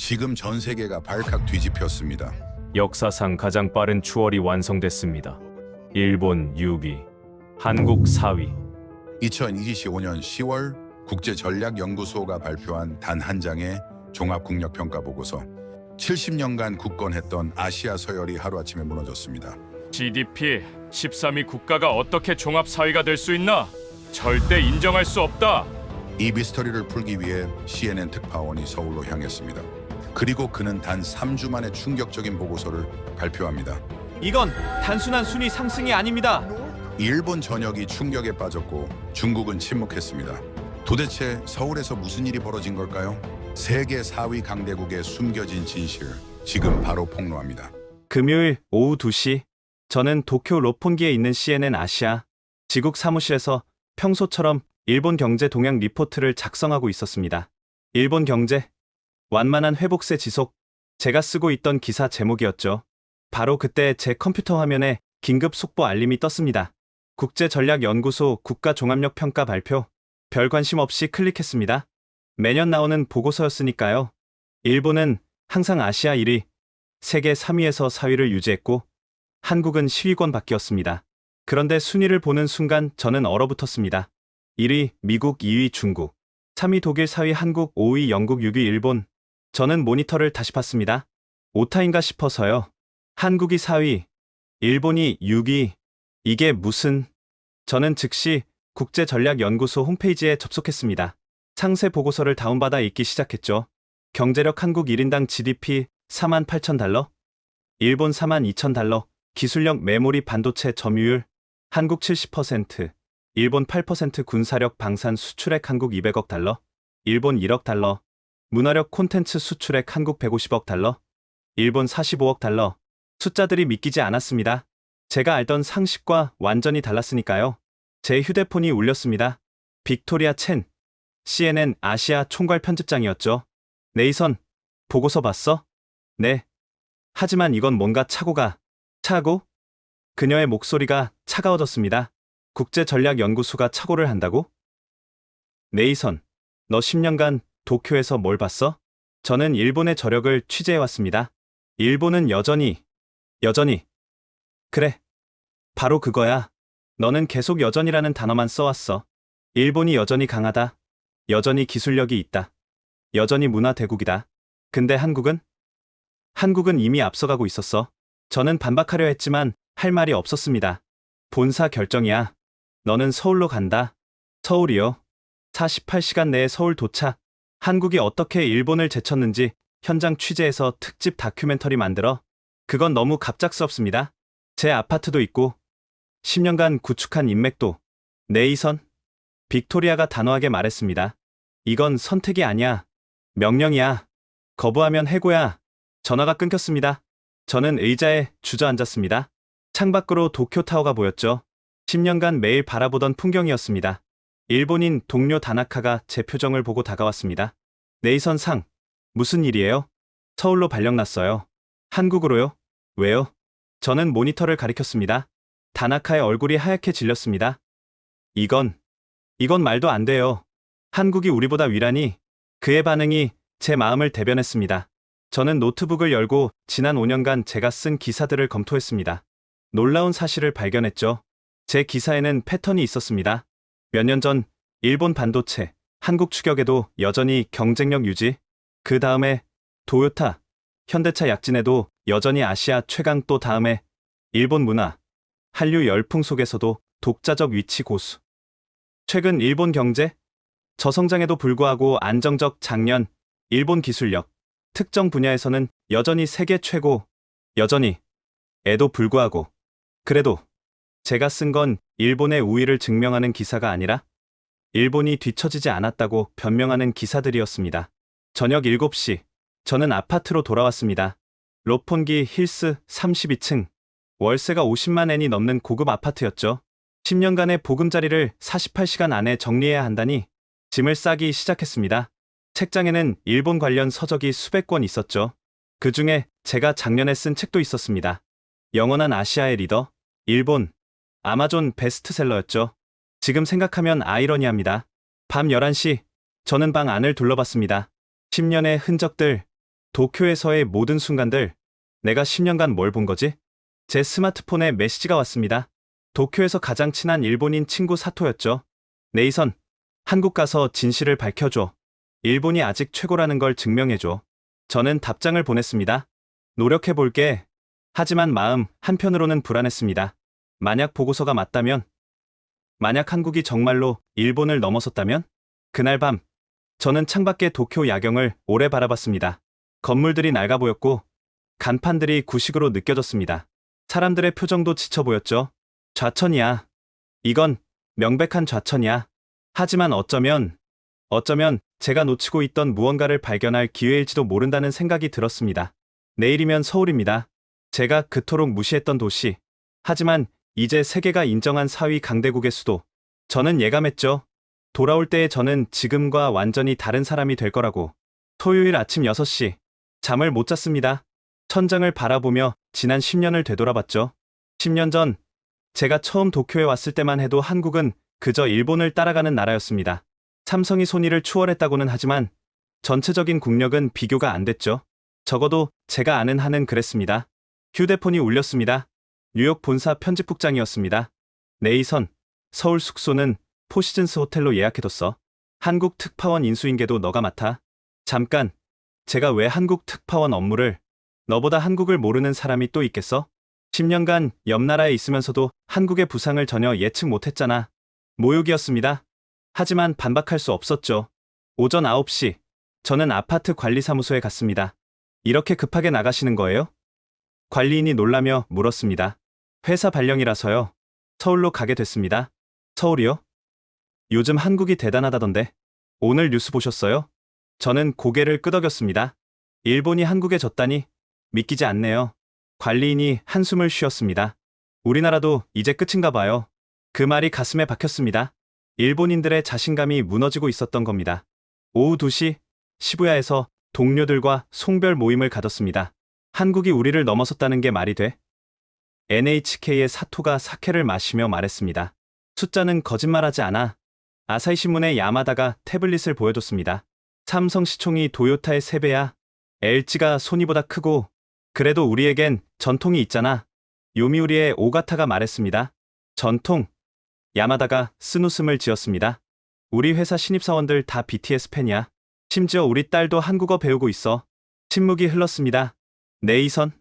지금 전 세계가 발칵 뒤집혔습니다. 역사상 가장 빠른 추월이 완성됐습니다. 일본 6위, 한국 4위. 2025년 10월 국제전략연구소가 발표한 단 한 장의 종합국력평가 보고서. 70년간 굳건했던 아시아 서열이 하루아침에 무너졌습니다. GDP 13위 국가가 어떻게 종합사회가 될 수 있나? 절대 인정할 수 없다. 이 미스터리를 풀기 위해 CNN 특파원이 서울로 향했습니다. 그리고 그는 단 3주 만에 충격적인 보고서를 발표합니다. 이건 단순한 순위 상승이 아닙니다. 일본 전역이 충격에 빠졌고 중국은 침묵했습니다. 도대체 서울에서 무슨 일이 벌어진 걸까요? 세계 4위 강대국의 숨겨진 진실, 지금 바로 폭로합니다. 금요일 오후 2시, 저는 도쿄 롭폰기에 있는 CNN 아시아 지국 사무실에서 평소처럼 일본 경제 동향 리포트를 작성하고 있었습니다. 일본 경제, 완만한 회복세 지속, 제가 쓰고 있던 기사 제목이었죠. 바로 그때 제 컴퓨터 화면에 긴급 속보 알림이 떴습니다. 국제전략연구소 국가종합력평가 발표. 별 관심 없이 클릭했습니다. 매년 나오는 보고서였으니까요. 일본은 항상 아시아 1위, 세계 3위에서 4위를 유지했고 한국은 10위권 밖이었습니다. 그런데 순위를 보는 순간 저는 얼어붙었습니다. 1위 미국, 2위 중국, 3위 독일, 4위 한국, 5위 영국, 6위 일본. 저는 모니터를 다시 봤습니다. 오타인가 싶어서요. 한국이 4위, 일본이 6위. 이게 무슨... 저는 즉시 국제전략연구소 홈페이지에 접속했습니다. 상세 보고서를 다운받아 읽기 시작했죠. 경제력 한국 1인당 GDP 48,000달러, 일본 42,000달러, 기술력 메모리 반도체 점유율, 한국 70%, 일본 8% 군사력 방산 수출액 한국 200억 달러, 일본 1억 달러, 문화력 콘텐츠 수출액 한국 150억 달러, 일본 45억 달러. 숫자들이 믿기지 않았습니다. 제가 알던 상식과 완전히 달랐으니까요. 제 휴대폰이 울렸습니다. 빅토리아 첸, CNN 아시아 총괄 편집장이었죠. 네이선, 보고서 봤어? 네. 하지만 이건 뭔가 차고? 그녀의 목소리가 차가워졌습니다. 국제전략연구소가 착오를 한다고? 네이선, 너 10년간 도쿄에서 뭘 봤어? 저는 일본의 저력을 취재해왔습니다. 일본은 여전히. 그래. 바로 그거야. 너는 계속 여전이라는 단어만 써왔어. 일본이 여전히 강하다. 여전히 기술력이 있다. 여전히 문화 대국이다. 근데 한국은? 한국은 이미 앞서가고 있었어. 저는 반박하려 했지만 할 말이 없었습니다. 본사 결정이야. 너는 서울로 간다. 서울이요? 48시간 내에 서울 도착. 한국이 어떻게 일본을 제쳤는지 현장 취재해서 특집 다큐멘터리 만들어. 그건 너무 갑작스럽습니다. 제 아파트도 있고 10년간 구축한 인맥도. 네이선? 빅토리아가 단호하게 말했습니다. 이건 선택이 아니야. 명령이야. 거부하면 해고야. 전화가 끊겼습니다. 저는 의자에 주저앉았습니다. 창밖으로 도쿄타워가 보였죠. 10년간 매일 바라보던 풍경이었습니다. 일본인 동료 다나카가 제 표정을 보고 다가왔습니다. 네이선 상, 무슨 일이에요? 서울로 발령났어요. 한국으로요? 왜요? 저는 모니터를 가리켰습니다. 다나카의 얼굴이 하얗게 질렸습니다. 이건 말도 안 돼요. 한국이 우리보다 위라니. 그의 반응이 제 마음을 대변했습니다. 저는 노트북을 열고 지난 5년간 제가 쓴 기사들을 검토했습니다. 놀라운 사실을 발견했죠. 제 기사에는 패턴이 있었습니다. 몇 년 전 일본 반도체, 한국 추격에도 여전히 경쟁력 유지. 그 다음에 도요타, 현대차 약진에도 여전히 아시아 최강. 또 다음에 일본 문화, 한류 열풍 속에서도 독자적 위치 고수. 최근 일본 경제, 저성장에도 불구하고 안정적 작년, 일본 기술력, 특정 분야에서는 여전히 세계 최고. 여전히. 에도 불구하고. 그래도 제가 쓴 건 일본의 우위를 증명하는 기사가 아니라 일본이 뒤처지지 않았다고 변명하는 기사들이었습니다. 저녁 7시, 저는 아파트로 돌아왔습니다. 롭폰기 힐스 32층. 월세가 50만 엔이 넘는 고급 아파트였죠. 10년간의 보금자리를 48시간 안에 정리해야 한다니 짐을 싸기 시작했습니다. 책장에는 일본 관련 서적이 수백 권 있었죠. 그 중에 제가 작년에 쓴 책도 있었습니다. 영원한 아시아의 리더, 일본, 아마존 베스트셀러였죠. 지금 생각하면 아이러니합니다. 밤 11시, 저는 방 안을 둘러봤습니다. 10년의 흔적들, 도쿄에서의 모든 순간들, 내가 10년간 뭘 본 거지? 제 스마트폰에 메시지가 왔습니다. 도쿄에서 가장 친한 일본인 친구 사토였죠. 네이선, 한국 가서 진실을 밝혀줘. 일본이 아직 최고라는 걸 증명해줘. 저는 답장을 보냈습니다. 노력해볼게. 하지만 마음 한편으로는 불안했습니다. 만약 보고서가 맞다면? 만약 한국이 정말로 일본을 넘어섰다면? 그날 밤, 저는 창밖의 도쿄 야경을 오래 바라봤습니다. 건물들이 낡아 보였고, 간판들이 구식으로 느껴졌습니다. 사람들의 표정도 지쳐 보였죠. 좌천이야. 이건 명백한 좌천이야. 하지만 어쩌면 제가 놓치고 있던 무언가를 발견할 기회일지도 모른다는 생각이 들었습니다. 내일이면 서울입니다. 제가 그토록 무시했던 도시. 하지만 이제 세계가 인정한 4위 강대국의 수도. 저는 예감했죠. 돌아올 때의 저는 지금과 완전히 다른 사람이 될 거라고. 토요일 아침 6시. 잠을 못 잤습니다. 천장을 바라보며 지난 10년을 되돌아봤죠. 10년 전, 제가 처음 도쿄에 왔을 때만 해도 한국은 그저 일본을 따라가는 나라였습니다. 삼성이 소니를 추월했다고는 하지만 전체적인 국력은 비교가 안 됐죠. 적어도 제가 아는 한은 그랬습니다. 휴대폰이 울렸습니다. 뉴욕 본사 편집국장이었습니다. 네이선, 서울 숙소는 포시즌스 호텔로 예약해뒀어. 한국 특파원 인수인계도 너가 맡아. 잠깐, 제가 왜 한국 특파원 업무를, 너보다 한국을 모르는 사람이 또 있겠어? 10년간 옆 나라에 있으면서도 한국의 부상을 전혀 예측 못했잖아. 모욕이었습니다. 하지만 반박할 수 없었죠. 오전 9시, 저는 아파트 관리사무소에 갔습니다. 이렇게 급하게 나가시는 거예요? 관리인이 놀라며 물었습니다. 회사 발령이라서요. 서울로 가게 됐습니다. 서울이요? 요즘 한국이 대단하다던데. 오늘 뉴스 보셨어요? 저는 고개를 끄덕였습니다. 일본이 한국에 졌다니 믿기지 않네요. 관리인이 한숨을 쉬었습니다. 우리나라도 이제 끝인가 봐요. 그 말이 가슴에 박혔습니다. 일본인들의 자신감이 무너지고 있었던 겁니다. 오후 2시, 시부야에서 동료들과 송별 모임을 가졌습니다. 한국이 우리를 넘어섰다는 게 말이 돼? NHK의 사토가 사케를 마시며 말했습니다. 숫자는 거짓말하지 않아. 아사히 신문의 야마다가 태블릿을 보여줬습니다. 삼성 시총이 도요타의 3배야. LG가 소니보다 크고, 그래도 우리에겐 전통이 있잖아. 요미우리의 오가타가 말했습니다. 전통. 야마다가 쓴웃음을 지었습니다. 우리 회사 신입사원들 다 BTS 팬이야. 심지어 우리 딸도 한국어 배우고 있어. 침묵이 흘렀습니다. 네이선.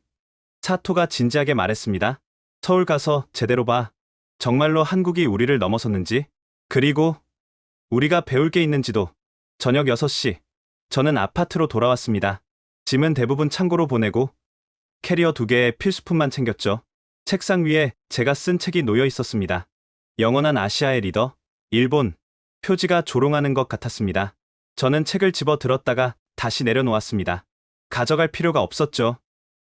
사토가 진지하게 말했습니다. 서울 가서 제대로 봐. 정말로 한국이 우리를 넘어섰는지. 그리고 우리가 배울 게 있는지도. 저녁 6시. 저는 아파트로 돌아왔습니다. 짐은 대부분 창고로 보내고 캐리어 2개의 필수품만 챙겼죠. 책상 위에 제가 쓴 책이 놓여 있었습니다. 영원한 아시아의 리더, 일본. 표지가 조롱하는 것 같았습니다. 저는 책을 집어 들었다가 다시 내려놓았습니다. 가져갈 필요가 없었죠.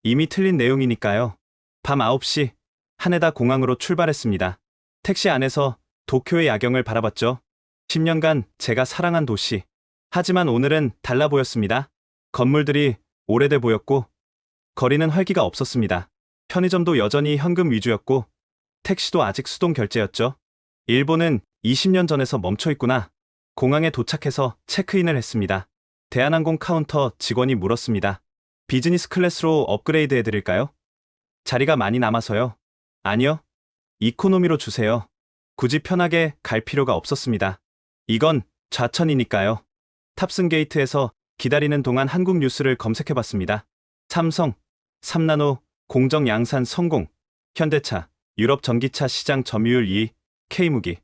이미 틀린 내용이니까요. 밤 9시, 하네다 공항으로 출발했습니다. 택시 안에서 도쿄의 야경을 바라봤죠. 10년간 제가 사랑한 도시. 하지만 오늘은 달라 보였습니다. 건물들이 오래돼 보였고, 거리는 활기가 없었습니다. 편의점도 여전히 현금 위주였고, 택시도 아직 수동 결제였죠. 일본은 20년 전에서 멈춰 있구나. 공항에 도착해서 체크인을 했습니다. 대한항공 카운터 직원이 물었습니다. 비즈니스 클래스로 업그레이드 해드릴까요? 자리가 많이 남아서요. 아니요. 이코노미로 주세요. 굳이 편하게 갈 필요가 없었습니다. 이건 좌천이니까요. 탑승 게이트에서 기다리는 동안 한국 뉴스를 검색해봤습니다. 삼성, 3나노, 공정 양산 성공, 현대차, 유럽 전기차 시장 점유율 2, K무기,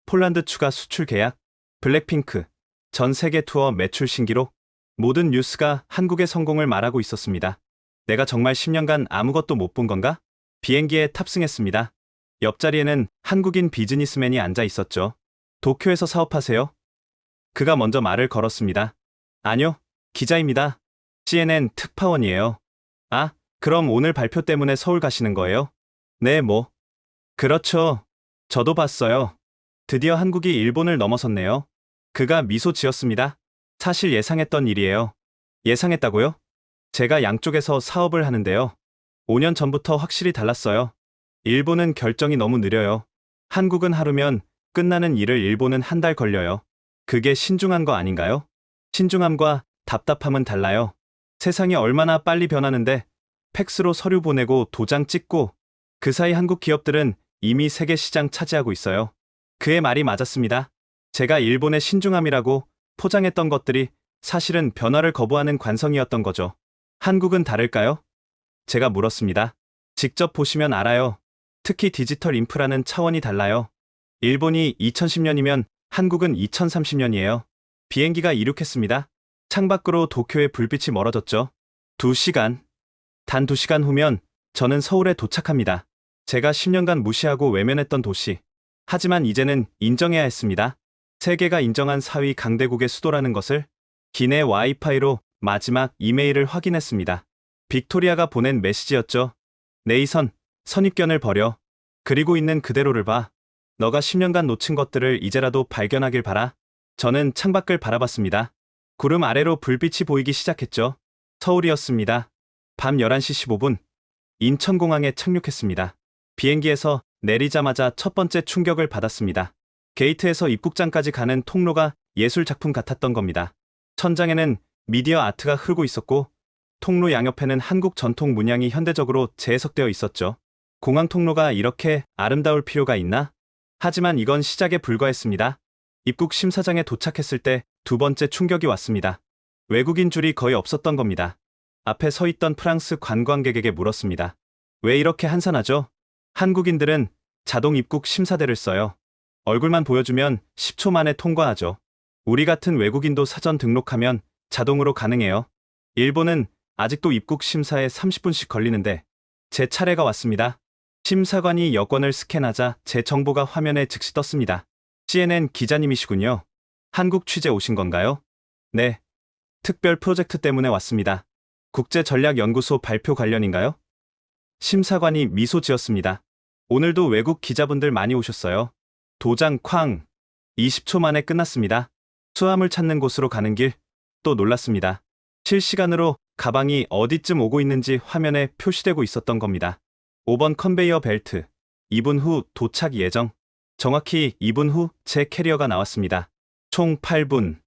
폴란드 추가 수출 계약, 블랙핑크, 전 세계 투어 매출 신기록, 모든 뉴스가 한국의 성공을 말하고 있었습니다. 내가 정말 10년간 아무것도 못 본 건가? 비행기에 탑승했습니다. 옆자리에는 한국인 비즈니스맨이 앉아 있었죠. 도쿄에서 사업하세요? 그가 먼저 말을 걸었습니다. 아니요, 기자입니다. CNN 특파원이에요. 아, 그럼 오늘 발표 때문에 서울 가시는 거예요? 네, 뭐. 그렇죠. 저도 봤어요. 드디어 한국이 일본을 넘어섰네요. 그가 미소 지었습니다. 사실 예상했던 일이에요. 예상했다고요? 제가 양쪽에서 사업을 하는데요. 5년 전부터 확실히 달랐어요. 일본은 결정이 너무 느려요. 한국은 하루면 끝나는 일을 일본은 한 달 걸려요. 그게 신중한 거 아닌가요? 신중함과 답답함은 달라요. 세상이 얼마나 빨리 변하는데 팩스로 서류 보내고 도장 찍고 그 사이 한국 기업들은 이미 세계 시장 차지하고 있어요. 그의 말이 맞았습니다. 제가 일본의 신중함이라고 포장했던 것들이 사실은 변화를 거부하는 관성이었던 거죠. 한국은 다를까요? 제가 물었습니다. 직접 보시면 알아요. 특히 디지털 인프라는 차원이 달라요. 일본이 2010년이면 한국은 2030년이에요. 비행기가 이륙했습니다. 창밖으로 도쿄의 불빛이 멀어졌죠. 2시간. 단 2시간 후면 저는 서울에 도착합니다. 제가 10년간 무시하고 외면했던 도시. 하지만 이제는 인정해야 했습니다. 세계가 인정한 4위 강대국의 수도라는 것을. 기내 와이파이로 마지막 이메일을 확인했습니다. 빅토리아가 보낸 메시지였죠. 네이선, 선입견을 버려. 그리고 있는 그대로를 봐. 너가 10년간 놓친 것들을 이제라도 발견하길 바라. 저는 창밖을 바라봤습니다. 구름 아래로 불빛이 보이기 시작했죠. 서울이었습니다. 밤 11시 15분. 인천공항에 착륙했습니다. 비행기에서 내리자마자 첫 번째 충격을 받았습니다. 게이트에서 입국장까지 가는 통로가 예술 작품 같았던 겁니다. 천장에는 미디어 아트가 흐르고 있었고 통로 양옆에는 한국 전통 문양이 현대적으로 재해석되어 있었죠. 공항 통로가 이렇게 아름다울 필요가 있나? 하지만 이건 시작에 불과했습니다. 입국 심사장에 도착했을 때 두 번째 충격이 왔습니다. 외국인 줄이 거의 없었던 겁니다. 앞에 서 있던 프랑스 관광객에게 물었습니다. 왜 이렇게 한산하죠? 한국인들은 자동 입국 심사대를 써요. 얼굴만 보여주면 10초 만에 통과하죠. 우리 같은 외국인도 사전 등록하면 자동으로 가능해요. 일본은 아직도 입국 심사에 30분씩 걸리는데 제 차례가 왔습니다. 심사관이 여권을 스캔하자 제 정보가 화면에 즉시 떴습니다. CNN 기자님이시군요. 한국 취재 오신 건가요? 네. 특별 프로젝트 때문에 왔습니다. 국제전략연구소 발표 관련인가요? 심사관이 미소 지었습니다. 오늘도 외국 기자분들 많이 오셨어요. 도장 쾅. 20초 만에 끝났습니다. 수화물 찾는 곳으로 가는 길. 또 놀랐습니다. 실시간으로 가방이 어디쯤 오고 있는지 화면에 표시되고 있었던 겁니다. 5번 컨베이어 벨트. 2분 후 도착 예정. 정확히 2분 후 제 캐리어가 나왔습니다. 총 8분.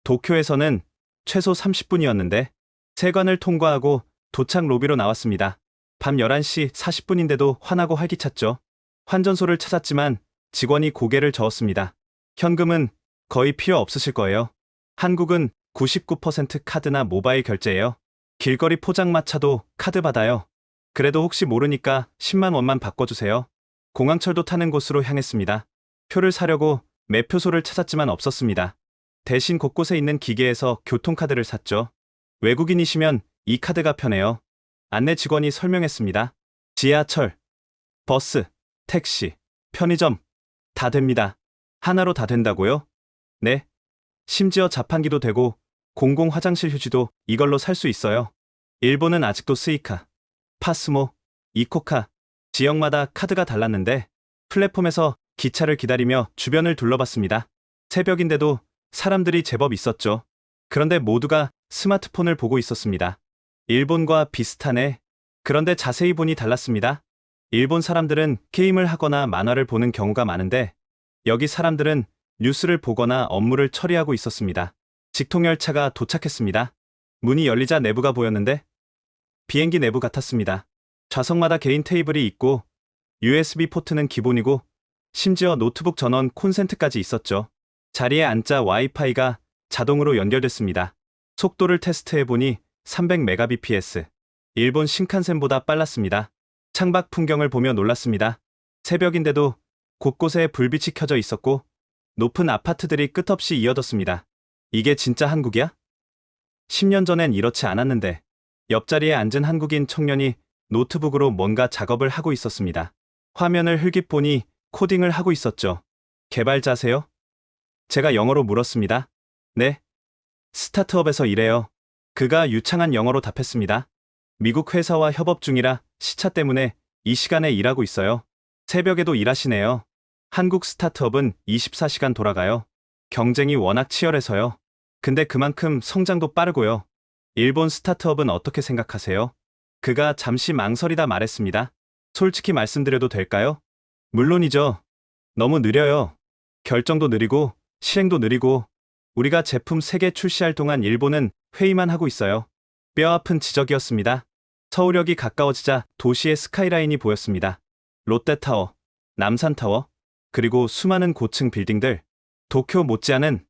도쿄에서는 최소 30분이었는데 세관을 통과하고 도착 로비로 나왔습니다. 밤 11시 40분인데도 환하고 활기찼죠. 환전소를 찾았지만 직원이 고개를 저었습니다. 현금은 거의 필요 없으실 거예요. 한국은 99% 카드나 모바일 결제예요. 길거리 포장마차도 카드 받아요. 그래도 혹시 모르니까 10만 원만 바꿔주세요. 공항철도 타는 곳으로 향했습니다. 표를 사려고 매표소를 찾았지만 없었습니다. 대신 곳곳에 있는 기계에서 교통카드를 샀죠. 외국인이시면 이 카드가 편해요. 안내 직원이 설명했습니다. 지하철, 버스, 택시, 편의점 다 됩니다. 하나로 다 된다고요? 네. 심지어 자판기도 되고 공공 화장실 휴지도 이걸로 살 수 있어요. 일본은 아직도 스이카, 파스모, 이코카 지역마다 카드가 달랐는데 플랫폼에서 기차를 기다리며 주변을 둘러봤습니다. 새벽인데도 사람들이 제법 있었죠. 그런데 모두가 스마트폰을 보고 있었습니다. 일본과 비슷하네. 그런데 자세히 보니 달랐습니다. 일본 사람들은 게임을 하거나 만화를 보는 경우가 많은데 여기 사람들은 뉴스를 보거나 업무를 처리하고 있었습니다. 직통열차가 도착했습니다. 문이 열리자 내부가 보였는데 비행기 내부 같았습니다. 좌석마다 개인 테이블이 있고 USB 포트는 기본이고 심지어 노트북 전원 콘센트까지 있었죠. 자리에 앉자 와이파이가 자동으로 연결됐습니다. 속도를 테스트해보니 300mbps. 일본 신칸센보다 빨랐습니다. 창밖 풍경을 보며 놀랐습니다. 새벽인데도 곳곳에 불빛이 켜져 있었고 높은 아파트들이 끝없이 이어졌습니다. 이게 진짜 한국이야? 10년 전엔 이렇지 않았는데 옆자리에 앉은 한국인 청년이 노트북으로 뭔가 작업을 하고 있었습니다. 화면을 흘깃 보니 코딩을 하고 있었죠. 개발자세요? 제가 영어로 물었습니다. 네. 스타트업에서 일해요. 그가 유창한 영어로 답했습니다. 미국 회사와 협업 중이라 시차 때문에 이 시간에 일하고 있어요. 새벽에도 일하시네요. 한국 스타트업은 24시간 돌아가요. 경쟁이 워낙 치열해서요. 근데 그만큼 성장도 빠르고요. 일본 스타트업은 어떻게 생각하세요? 그가 잠시 망설이다 말했습니다. 솔직히 말씀드려도 될까요? 물론이죠. 너무 느려요. 결정도 느리고 실행도 느리고 우리가 제품 3개 출시할 동안 일본은 회의만 하고 있어요. 뼈아픈 지적이었습니다. 서울역이 가까워지자 도시의 스카이라인이 보였습니다. 롯데타워, 남산타워, 그리고 수많은 고층 빌딩들. 도쿄 못지않은,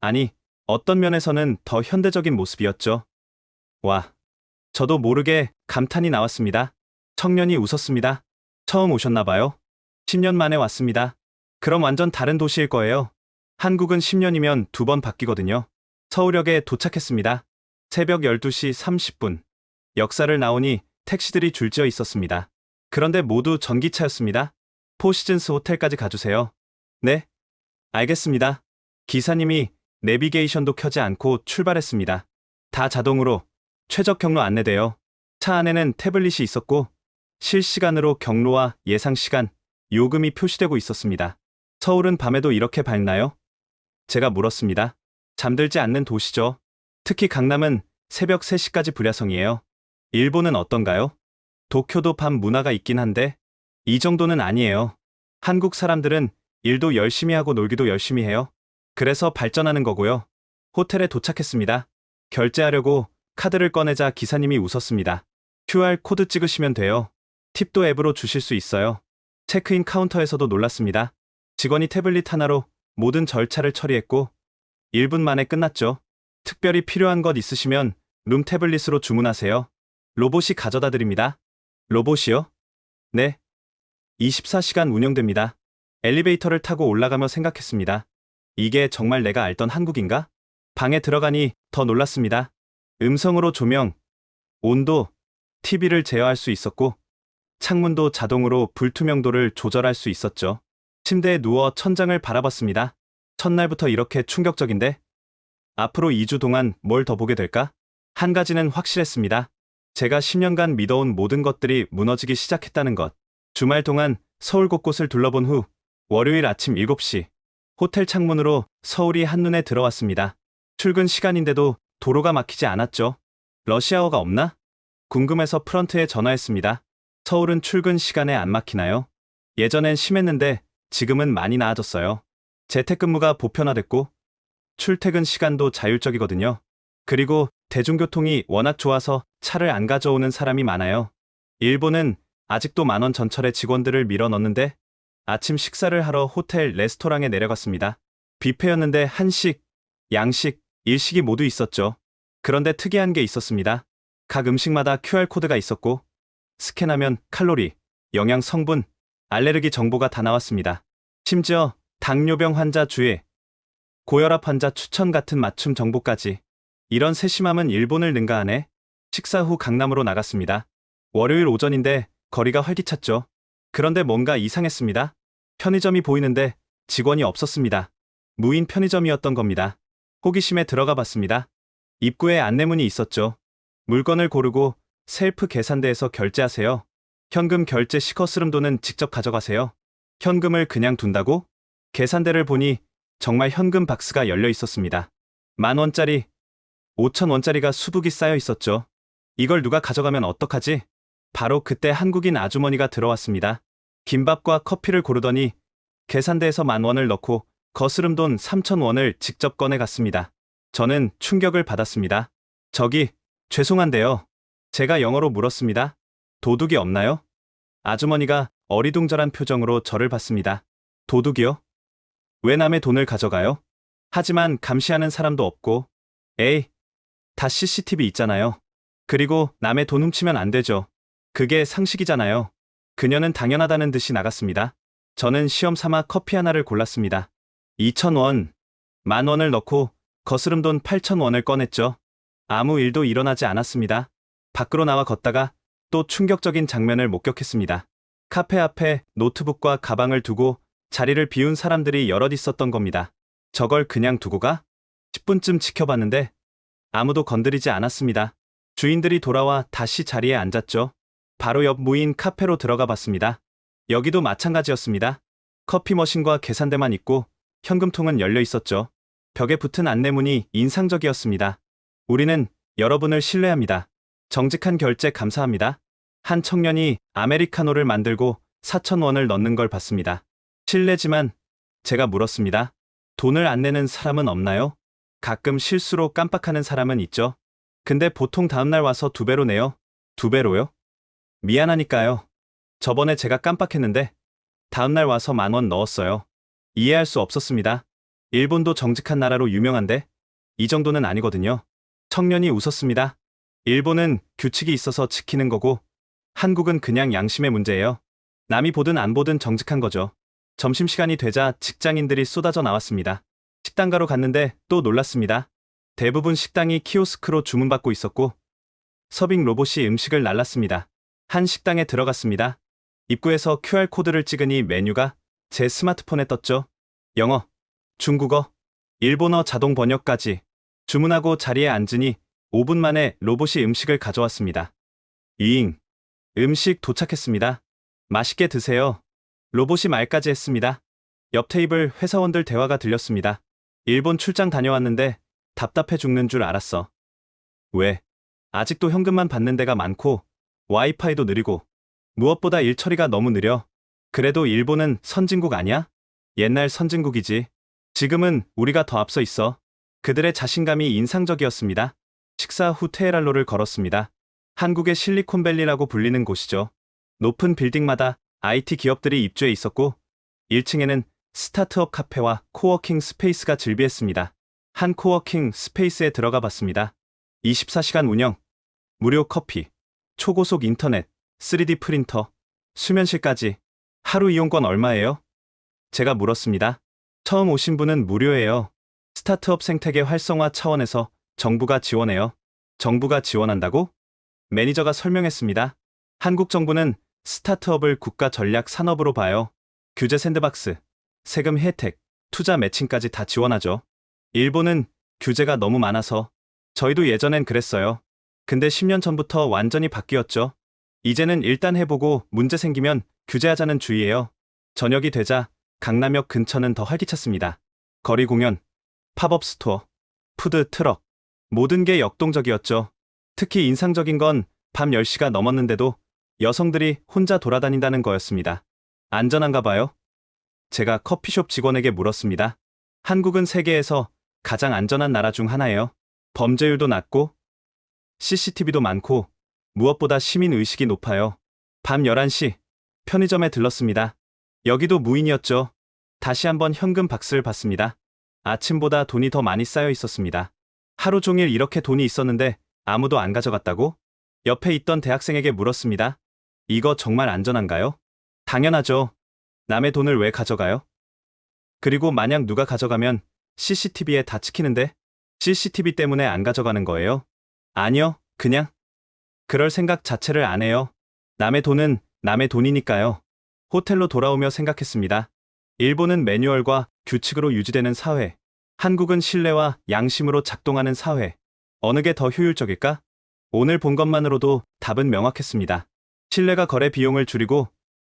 아니, 어떤 면에서는 더 현대적인 모습이었죠. 와, 저도 모르게 감탄이 나왔습니다. 청년이 웃었습니다. 처음 오셨나봐요. 10년 만에 왔습니다. 그럼 완전 다른 도시일 거예요. 한국은 10년이면 2번 바뀌거든요. 서울역에 도착했습니다. 새벽 12시 30분. 역사를 나오니 택시들이 줄지어 있었습니다. 그런데 모두 전기차였습니다. 포시즌스 호텔까지 가주세요. 네, 알겠습니다. 기사님이 내비게이션도 켜지 않고 출발했습니다. 다 자동으로 최적 경로 안내되어 차 안에는 태블릿이 있었고 실시간으로 경로와 예상 시간, 요금이 표시되고 있었습니다. 서울은 밤에도 이렇게 밝나요? 제가 물었습니다. 잠들지 않는 도시죠. 특히 강남은 새벽 3시까지 불야성이에요. 일본은 어떤가요? 도쿄도 밤 문화가 있긴 한데 이 정도는 아니에요. 한국 사람들은 일도 열심히 하고 놀기도 열심히 해요. 그래서 발전하는 거고요. 호텔에 도착했습니다. 결제하려고 카드를 꺼내자 기사님이 웃었습니다. QR 코드 찍으시면 돼요. 팁도 앱으로 주실 수 있어요. 체크인 카운터에서도 놀랐습니다. 직원이 태블릿 하나로 모든 절차를 처리했고 1분 만에 끝났죠. 특별히 필요한 것 있으시면 룸 태블릿으로 주문하세요. 로봇이 가져다 드립니다. 로봇이요? 네. 24시간 운영됩니다. 엘리베이터를 타고 올라가며 생각했습니다. 이게 정말 내가 알던 한국인가? 방에 들어가니 더 놀랐습니다. 음성으로 조명, 온도, TV를 제어할 수 있었고 창문도 자동으로 불투명도를 조절할 수 있었죠. 침대에 누워 천장을 바라봤습니다. 첫날부터 이렇게 충격적인데? 앞으로 2주 동안 뭘 더 보게 될까? 한 가지는 확실했습니다. 제가 10년간 믿어온 모든 것들이 무너지기 시작했다는 것. 주말 동안 서울 곳곳을 둘러본 후 월요일 아침 7시 호텔 창문으로 서울이 한눈에 들어왔습니다. 출근 시간인데도 도로가 막히지 않았죠. 러시아어가 없나? 궁금해서 프런트에 전화했습니다. 서울은 출근 시간에 안 막히나요? 예전엔 심했는데 지금은 많이 나아졌어요. 재택근무가 보편화됐고 출퇴근 시간도 자율적이거든요. 그리고 대중교통이 워낙 좋아서 차를 안 가져오는 사람이 많아요. 일본은 아직도 만원 전철에 직원들을 밀어 넣는데 아침 식사를 하러 호텔 레스토랑에 내려갔습니다. 뷔페였는데 한식, 양식, 일식이 모두 있었죠. 그런데 특이한 게 있었습니다. 각 음식마다 QR코드가 있었고 스캔하면 칼로리, 영양 성분, 알레르기 정보가 다 나왔습니다. 심지어 당뇨병 환자 주의, 고혈압 환자 추천 같은 맞춤 정보까지. 이런 세심함은 일본을 능가하네. 식사 후 강남으로 나갔습니다. 월요일 오전인데 거리가 활기찼죠. 그런데 뭔가 이상했습니다. 편의점이 보이는데 직원이 없었습니다. 무인 편의점이었던 겁니다. 호기심에 들어가 봤습니다. 입구에 안내문이 있었죠. 물건을 고르고 셀프 계산대에서 결제하세요. 현금 결제 시 거스름돈은 직접 가져가세요. 현금을 그냥 둔다고? 계산대를 보니 정말 현금 박스가 열려 있었습니다. 10,000원짜리, 5,000원짜리가 수북이 쌓여 있었죠. 이걸 누가 가져가면 어떡하지? 바로 그때 한국인 아주머니가 들어왔습니다. 김밥과 커피를 고르더니 계산대에서 10,000원을 넣고 거스름돈 3,000원을 직접 꺼내갔습니다. 저는 충격을 받았습니다. 저기, 죄송한데요. 제가 영어로 물었습니다. 도둑이 없나요? 아주머니가 어리둥절한 표정으로 저를 봤습니다. 도둑이요? 왜 남의 돈을 가져가요? 하지만 감시하는 사람도 없고, 에이, 다 CCTV 있잖아요. 그리고 남의 돈 훔치면 안 되죠. 그게 상식이잖아요. 그녀는 당연하다는 듯이 나갔습니다. 저는 시험 삼아 커피 하나를 골랐습니다. 2,000원, 10,000원을 넣고 거스름돈 8,000원을 꺼냈죠. 아무 일도 일어나지 않았습니다. 밖으로 나와 걷다가 또 충격적인 장면을 목격했습니다. 카페 앞에 노트북과 가방을 두고 자리를 비운 사람들이 여럿 있었던 겁니다. 저걸 그냥 두고 가? 10분쯤 지켜봤는데 아무도 건드리지 않았습니다. 주인들이 돌아와 다시 자리에 앉았죠. 바로 옆 무인 카페로 들어가 봤습니다. 여기도 마찬가지였습니다. 커피 머신과 계산대만 있고 현금통은 열려 있었죠. 벽에 붙은 안내문이 인상적이었습니다. 우리는 여러분을 신뢰합니다. 정직한 결제 감사합니다. 한 청년이 아메리카노를 만들고 4,000원을 넣는 걸 봤습니다. 실례지만 제가 물었습니다. 돈을 안 내는 사람은 없나요? 가끔 실수로 깜빡하는 사람은 있죠. 근데 보통 다음날 와서 2배로 내요. 2배로요? 미안하니까요. 저번에 제가 깜빡했는데 다음날 와서 10,000원 넣었어요. 이해할 수 없었습니다. 일본도 정직한 나라로 유명한데 이 정도는 아니거든요. 청년이 웃었습니다. 일본은 규칙이 있어서 지키는 거고 한국은 그냥 양심의 문제예요. 남이 보든 안 보든 정직한 거죠. 점심시간이 되자 직장인들이 쏟아져 나왔습니다. 식당가로 갔는데 또 놀랐습니다. 대부분 식당이 키오스크로 주문받고 있었고 서빙 로봇이 음식을 날랐습니다. 한 식당에 들어갔습니다. 입구에서 QR코드를 찍으니 메뉴가 제 스마트폰에 떴죠. 영어, 중국어, 일본어 자동 번역까지. 주문하고 자리에 앉으니 5분 만에 로봇이 음식을 가져왔습니다. 잉. 음식 도착했습니다. 맛있게 드세요. 로봇이 말까지 했습니다. 옆 테이블 회사원들 대화가 들렸습니다. 일본 출장 다녀왔는데 답답해 죽는 줄 알았어. 왜? 아직도 현금만 받는 데가 많고 와이파이도 느리고 무엇보다 일 처리가 너무 느려. 그래도 일본은 선진국 아니야? 옛날 선진국이지. 지금은 우리가 더 앞서 있어. 그들의 자신감이 인상적이었습니다. 식사 후 테헤랄로를 걸었습니다. 한국의 실리콘밸리라고 불리는 곳이죠. 높은 빌딩마다 IT 기업들이 입주해 있었고 1층에는 스타트업 카페와 코워킹 스페이스가 즐비했습니다. 한 코워킹 스페이스에 들어가 봤습니다. 24시간 운영, 무료 커피, 초고속 인터넷, 3D 프린터, 수면실까지. 하루 이용권 얼마예요? 제가 물었습니다. 처음 오신 분은 무료예요. 스타트업 생태계 활성화 차원에서 정부가 지원해요. 정부가 지원한다고? 매니저가 설명했습니다. 한국 정부는 스타트업을 국가 전략 산업으로 봐요. 규제 샌드박스, 세금 혜택, 투자 매칭까지 다 지원하죠. 일본은 규제가 너무 많아서 저희도 예전엔 그랬어요. 근데 10년 전부터 완전히 바뀌었죠. 이제는 일단 해보고 문제 생기면 규제하자는 주의예요. 저녁이 되자 강남역 근처는 더 활기찼습니다. 거리 공연, 팝업 스토어, 푸드 트럭, 모든 게 역동적이었죠. 특히 인상적인 건 밤 10시가 넘었는데도 여성들이 혼자 돌아다닌다는 거였습니다. 안전한가 봐요? 제가 커피숍 직원에게 물었습니다. 한국은 세계에서 가장 안전한 나라 중 하나예요. 범죄율도 낮고 CCTV도 많고 무엇보다 시민 의식이 높아요. 밤 11시 편의점에 들렀습니다. 여기도 무인이었죠. 다시 한번 현금 박스를 봤습니다. 아침보다 돈이 더 많이 쌓여 있었습니다. 하루 종일 이렇게 돈이 있었는데 아무도 안 가져갔다고? 옆에 있던 대학생에게 물었습니다. 이거 정말 안전한가요? 당연하죠. 남의 돈을 왜 가져가요? 그리고 만약 누가 가져가면 CCTV에 다 찍히는데 CCTV 때문에 안 가져가는 거예요? 아니요, 그냥 그럴 생각 자체를 안 해요. 남의 돈은 남의 돈이니까요. 호텔로 돌아오며 생각했습니다. 일본은 매뉴얼과 규칙으로 유지되는 사회, 한국은 신뢰와 양심으로 작동하는 사회. 어느 게 더 효율적일까? 오늘 본 것만으로도 답은 명확했습니다. 신뢰가 거래 비용을 줄이고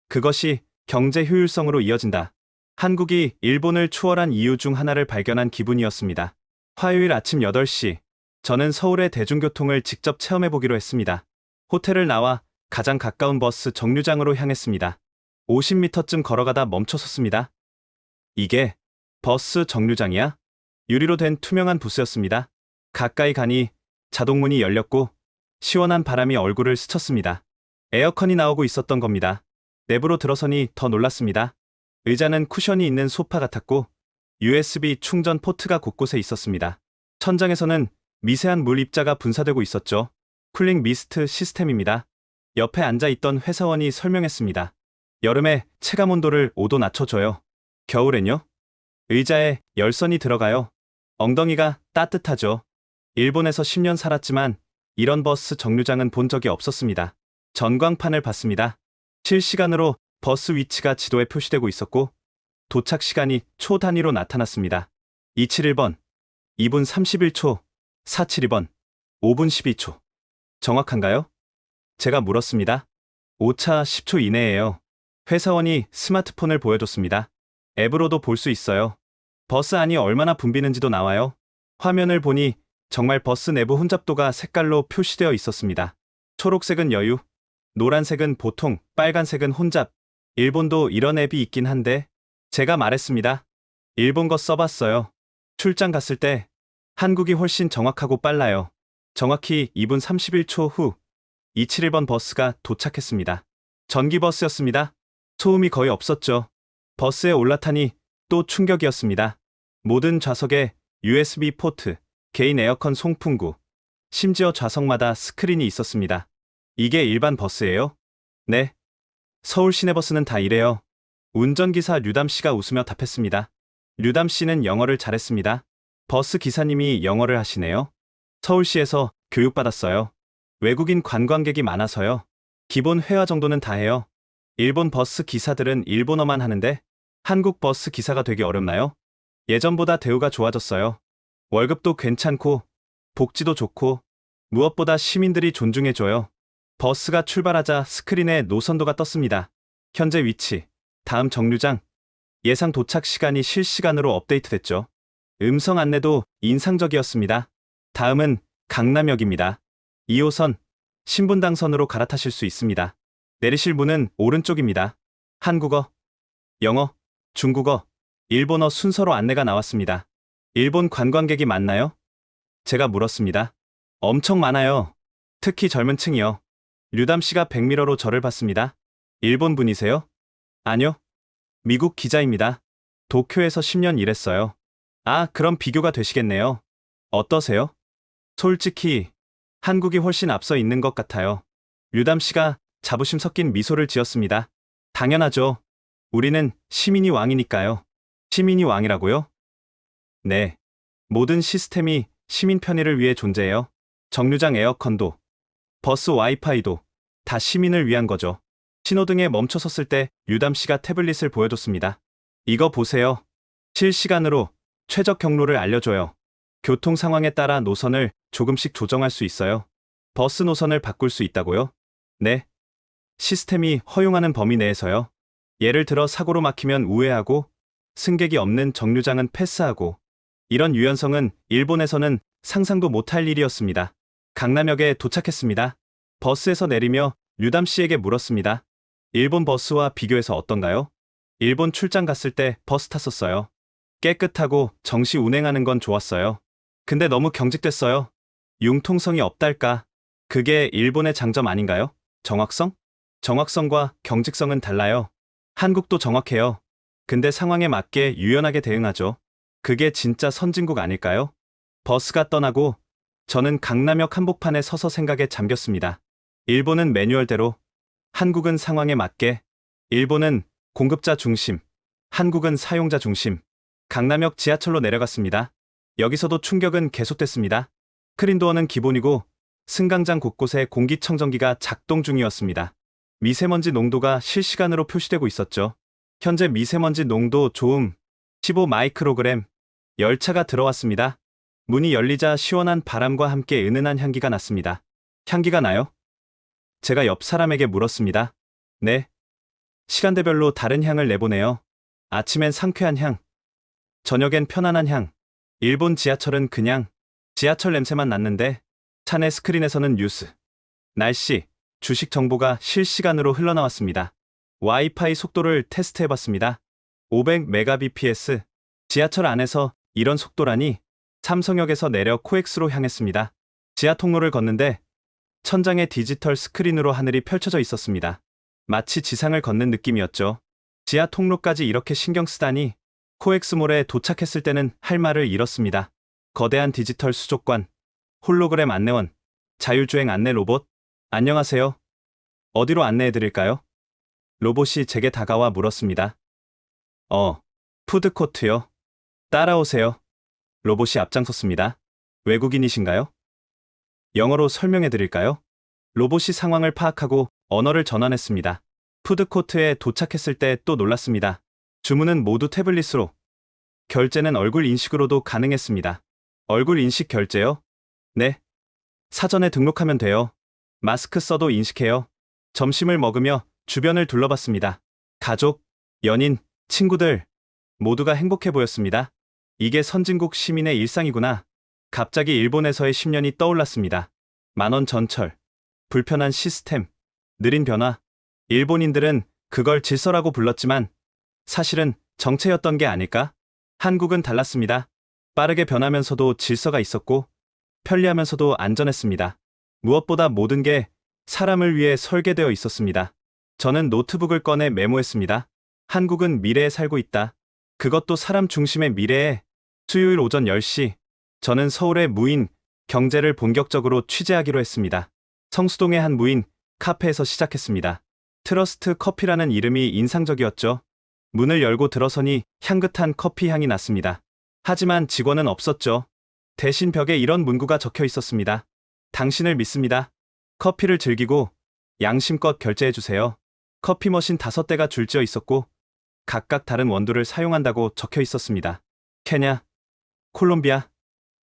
그것이 경제 효율성으로 이어진다. 한국이 일본을 추월한 이유 중 하나를 발견한 기분이었습니다. 화요일 아침 8시, 저는 서울의 대중교통을 직접 체험해보기로 했습니다. 호텔을 나와 가장 가까운 버스 정류장으로 향했습니다. 50m쯤 걸어가다 멈춰섰습니다. 이게 버스 정류장이야? 유리로 된 투명한 부스였습니다. 가까이 가니 자동문이 열렸고 시원한 바람이 얼굴을 스쳤습니다. 에어컨이 나오고 있었던 겁니다. 내부로 들어서니 더 놀랐습니다. 의자는 쿠션이 있는 소파 같았고 USB 충전 포트가 곳곳에 있었습니다. 천장에서는 미세한 물 입자가 분사되고 있었죠. 쿨링 미스트 시스템입니다. 옆에 앉아있던 회사원이 설명했습니다. 여름에 체감 온도를 5도 낮춰줘요. 겨울엔요? 의자에 열선이 들어가요. 엉덩이가 따뜻하죠. 일본에서 10년 살았지만 이런 버스 정류장은 본 적이 없었습니다. 전광판을 봤습니다. 실시간으로 버스 위치가 지도에 표시되고 있었고 도착 시간이 초 단위로 나타났습니다. 271번, 2분 31초, 472번, 5분 12초. 정확한가요? 제가 물었습니다. 오차 10초 이내예요. 회사원이 스마트폰을 보여줬습니다. 앱으로도 볼 수 있어요. 버스 안이 얼마나 붐비는지도 나와요. 화면을 보니 정말 버스 내부 혼잡도가 색깔로 표시되어 있었습니다. 초록색은 여유, 노란색은 보통, 빨간색은 혼잡. 일본도 이런 앱이 있긴 한데 제가 말했습니다. 일본 거 써봤어요. 출장 갔을 때 한국이 훨씬 정확하고 빨라요. 정확히 2분 31초 후 271번 버스가 도착했습니다. 전기버스였습니다. 소음이 거의 없었죠. 버스에 올라타니 또 충격이었습니다. 모든 좌석에 USB 포트, 개인 에어컨 송풍구, 심지어 좌석마다 스크린이 있었습니다. 이게 일반 버스예요? 네. 서울 시내버스는 다 이래요. 운전기사 류담 씨가 웃으며 답했습니다. 류담 씨는 영어를 잘했습니다. 버스 기사님이 영어를 하시네요. 서울시에서 교육받았어요. 외국인 관광객이 많아서요. 기본 회화 정도는 다 해요. 일본 버스 기사들은 일본어만 하는데 한국 버스 기사가 되기 어렵나요? 예전보다 대우가 좋아졌어요. 월급도 괜찮고 복지도 좋고 무엇보다 시민들이 존중해줘요. 버스가 출발하자 스크린에 노선도가 떴습니다. 현재 위치, 다음 정류장, 예상 도착 시간이 실시간으로 업데이트됐죠. 음성 안내도 인상적이었습니다. 다음은 강남역입니다. 2호선, 신분당선으로 갈아타실 수 있습니다. 내리실 문은 오른쪽입니다. 한국어, 영어, 중국어, 일본어 순서로 안내가 나왔습니다. 일본 관광객이 많나요? 제가 물었습니다. 엄청 많아요. 특히 젊은 층이요. 류담 씨가 백미러로 저를 봤습니다. 일본 분이세요? 아니요. 미국 기자입니다. 도쿄에서 10년 일했어요. 아, 그럼 비교가 되시겠네요. 어떠세요? 솔직히 한국이 훨씬 앞서 있는 것 같아요. 류담 씨가 자부심 섞인 미소를 지었습니다. 당연하죠. 우리는 시민이 왕이니까요. 시민이 왕이라고요? 네. 모든 시스템이 시민 편의를 위해 존재해요. 정류장 에어컨도, 버스 와이파이도 다 시민을 위한 거죠. 신호등에 멈춰 섰을 때 류담 씨가 태블릿을 보여줬습니다. 이거 보세요. 실시간으로 최적 경로를 알려줘요. 교통 상황에 따라 노선을 조금씩 조정할 수 있어요. 버스 노선을 바꿀 수 있다고요? 네. 시스템이 허용하는 범위 내에서요. 예를 들어 사고로 막히면 우회하고 승객이 없는 정류장은 패스하고 이런 유연성은 일본에서는 상상도 못할 일이었습니다. 강남역에 도착했습니다. 버스에서 내리며 류담 씨에게 물었습니다. 일본 버스와 비교해서 어떤가요? 일본 출장 갔을 때 버스 탔었어요. 깨끗하고 정시 운행하는 건 좋았어요. 근데 너무 경직됐어요. 융통성이 없달까. 그게 일본의 장점 아닌가요? 정확성? 정확성과 경직성은 달라요. 한국도 정확해요. 근데 상황에 맞게 유연하게 대응하죠. 그게 진짜 선진국 아닐까요? 버스가 떠나고 저는 강남역 한복판에 서서 생각에 잠겼습니다. 일본은 매뉴얼대로, 한국은 상황에 맞게, 일본은 공급자 중심, 한국은 사용자 중심. 강남역 지하철로 내려갔습니다. 여기서도 충격은 계속됐습니다. 스크린도어는 기본이고 승강장 곳곳에 공기청정기가 작동 중이었습니다. 미세먼지 농도가 실시간으로 표시되고 있었죠. 현재 미세먼지 농도 좋음 15 마이크로그램. 열차가 들어왔습니다. 문이 열리자 시원한 바람과 함께 은은한 향기가 났습니다. 향기가 나요? 제가 옆 사람에게 물었습니다. 네. 시간대별로 다른 향을 내보내요. 아침엔 상쾌한 향, 저녁엔 편안한 향. 일본 지하철은 그냥 지하철 냄새만 났는데 차 내 스크린에서는 뉴스, 날씨, 주식 정보가 실시간으로 흘러나왔습니다. 와이파이 속도를 테스트해봤습니다. 500mbps. 지하철 안에서 이런 속도라니. 삼성역에서 내려 코엑스로 향했습니다. 지하 통로를 걷는데 천장에 디지털 스크린으로 하늘이 펼쳐져 있었습니다. 마치 지상을 걷는 느낌이었죠. 지하 통로까지 이렇게 신경 쓰다니. 코엑스몰에 도착했을 때는 할 말을 잃었습니다. 거대한 디지털 수족관, 홀로그램 안내원, 자율주행 안내 로봇. 안녕하세요. 어디로 안내해드릴까요? 로봇이 제게 다가와 물었습니다. 푸드코트요. 따라오세요. 로봇이 앞장섰습니다. 외국인이신가요? 영어로 설명해드릴까요? 로봇이 상황을 파악하고 언어를 전환했습니다. 푸드코트에 도착했을 때 또 놀랐습니다. 주문은 모두 태블릿으로, 결제는 얼굴 인식으로도 가능했습니다. 얼굴 인식 결제요? 네. 사전에 등록하면 돼요. 마스크 써도 인식해요. 점심을 먹으며 주변을 둘러봤습니다. 가족, 연인, 친구들 모두가 행복해 보였습니다. 이게 선진국 시민의 일상이구나. 갑자기 일본에서의 10년이 떠올랐습니다. 만원 전철, 불편한 시스템, 느린 변화. 일본인들은 그걸 질서라고 불렀지만 사실은 정체였던 게 아닐까? 한국은 달랐습니다. 빠르게 변하면서도 질서가 있었고 편리하면서도 안전했습니다. 무엇보다 모든 게 사람을 위해 설계되어 있었습니다. 저는 노트북을 꺼내 메모했습니다. 한국은 미래에 살고 있다. 그것도 사람 중심의 미래에. 수요일 오전 10시, 저는 서울의 무인 경제를 본격적으로 취재하기로 했습니다. 성수동의 한 무인 카페에서 시작했습니다. 트러스트 커피라는 이름이 인상적이었죠. 문을 열고 들어서니 향긋한 커피 향이 났습니다. 하지만 직원은 없었죠. 대신 벽에 이런 문구가 적혀 있었습니다. 당신을 믿습니다. 커피를 즐기고 양심껏 결제해주세요. 커피 머신 5대가 줄지어 있었고 각각 다른 원두를 사용한다고 적혀 있었습니다. 케냐, 콜롬비아,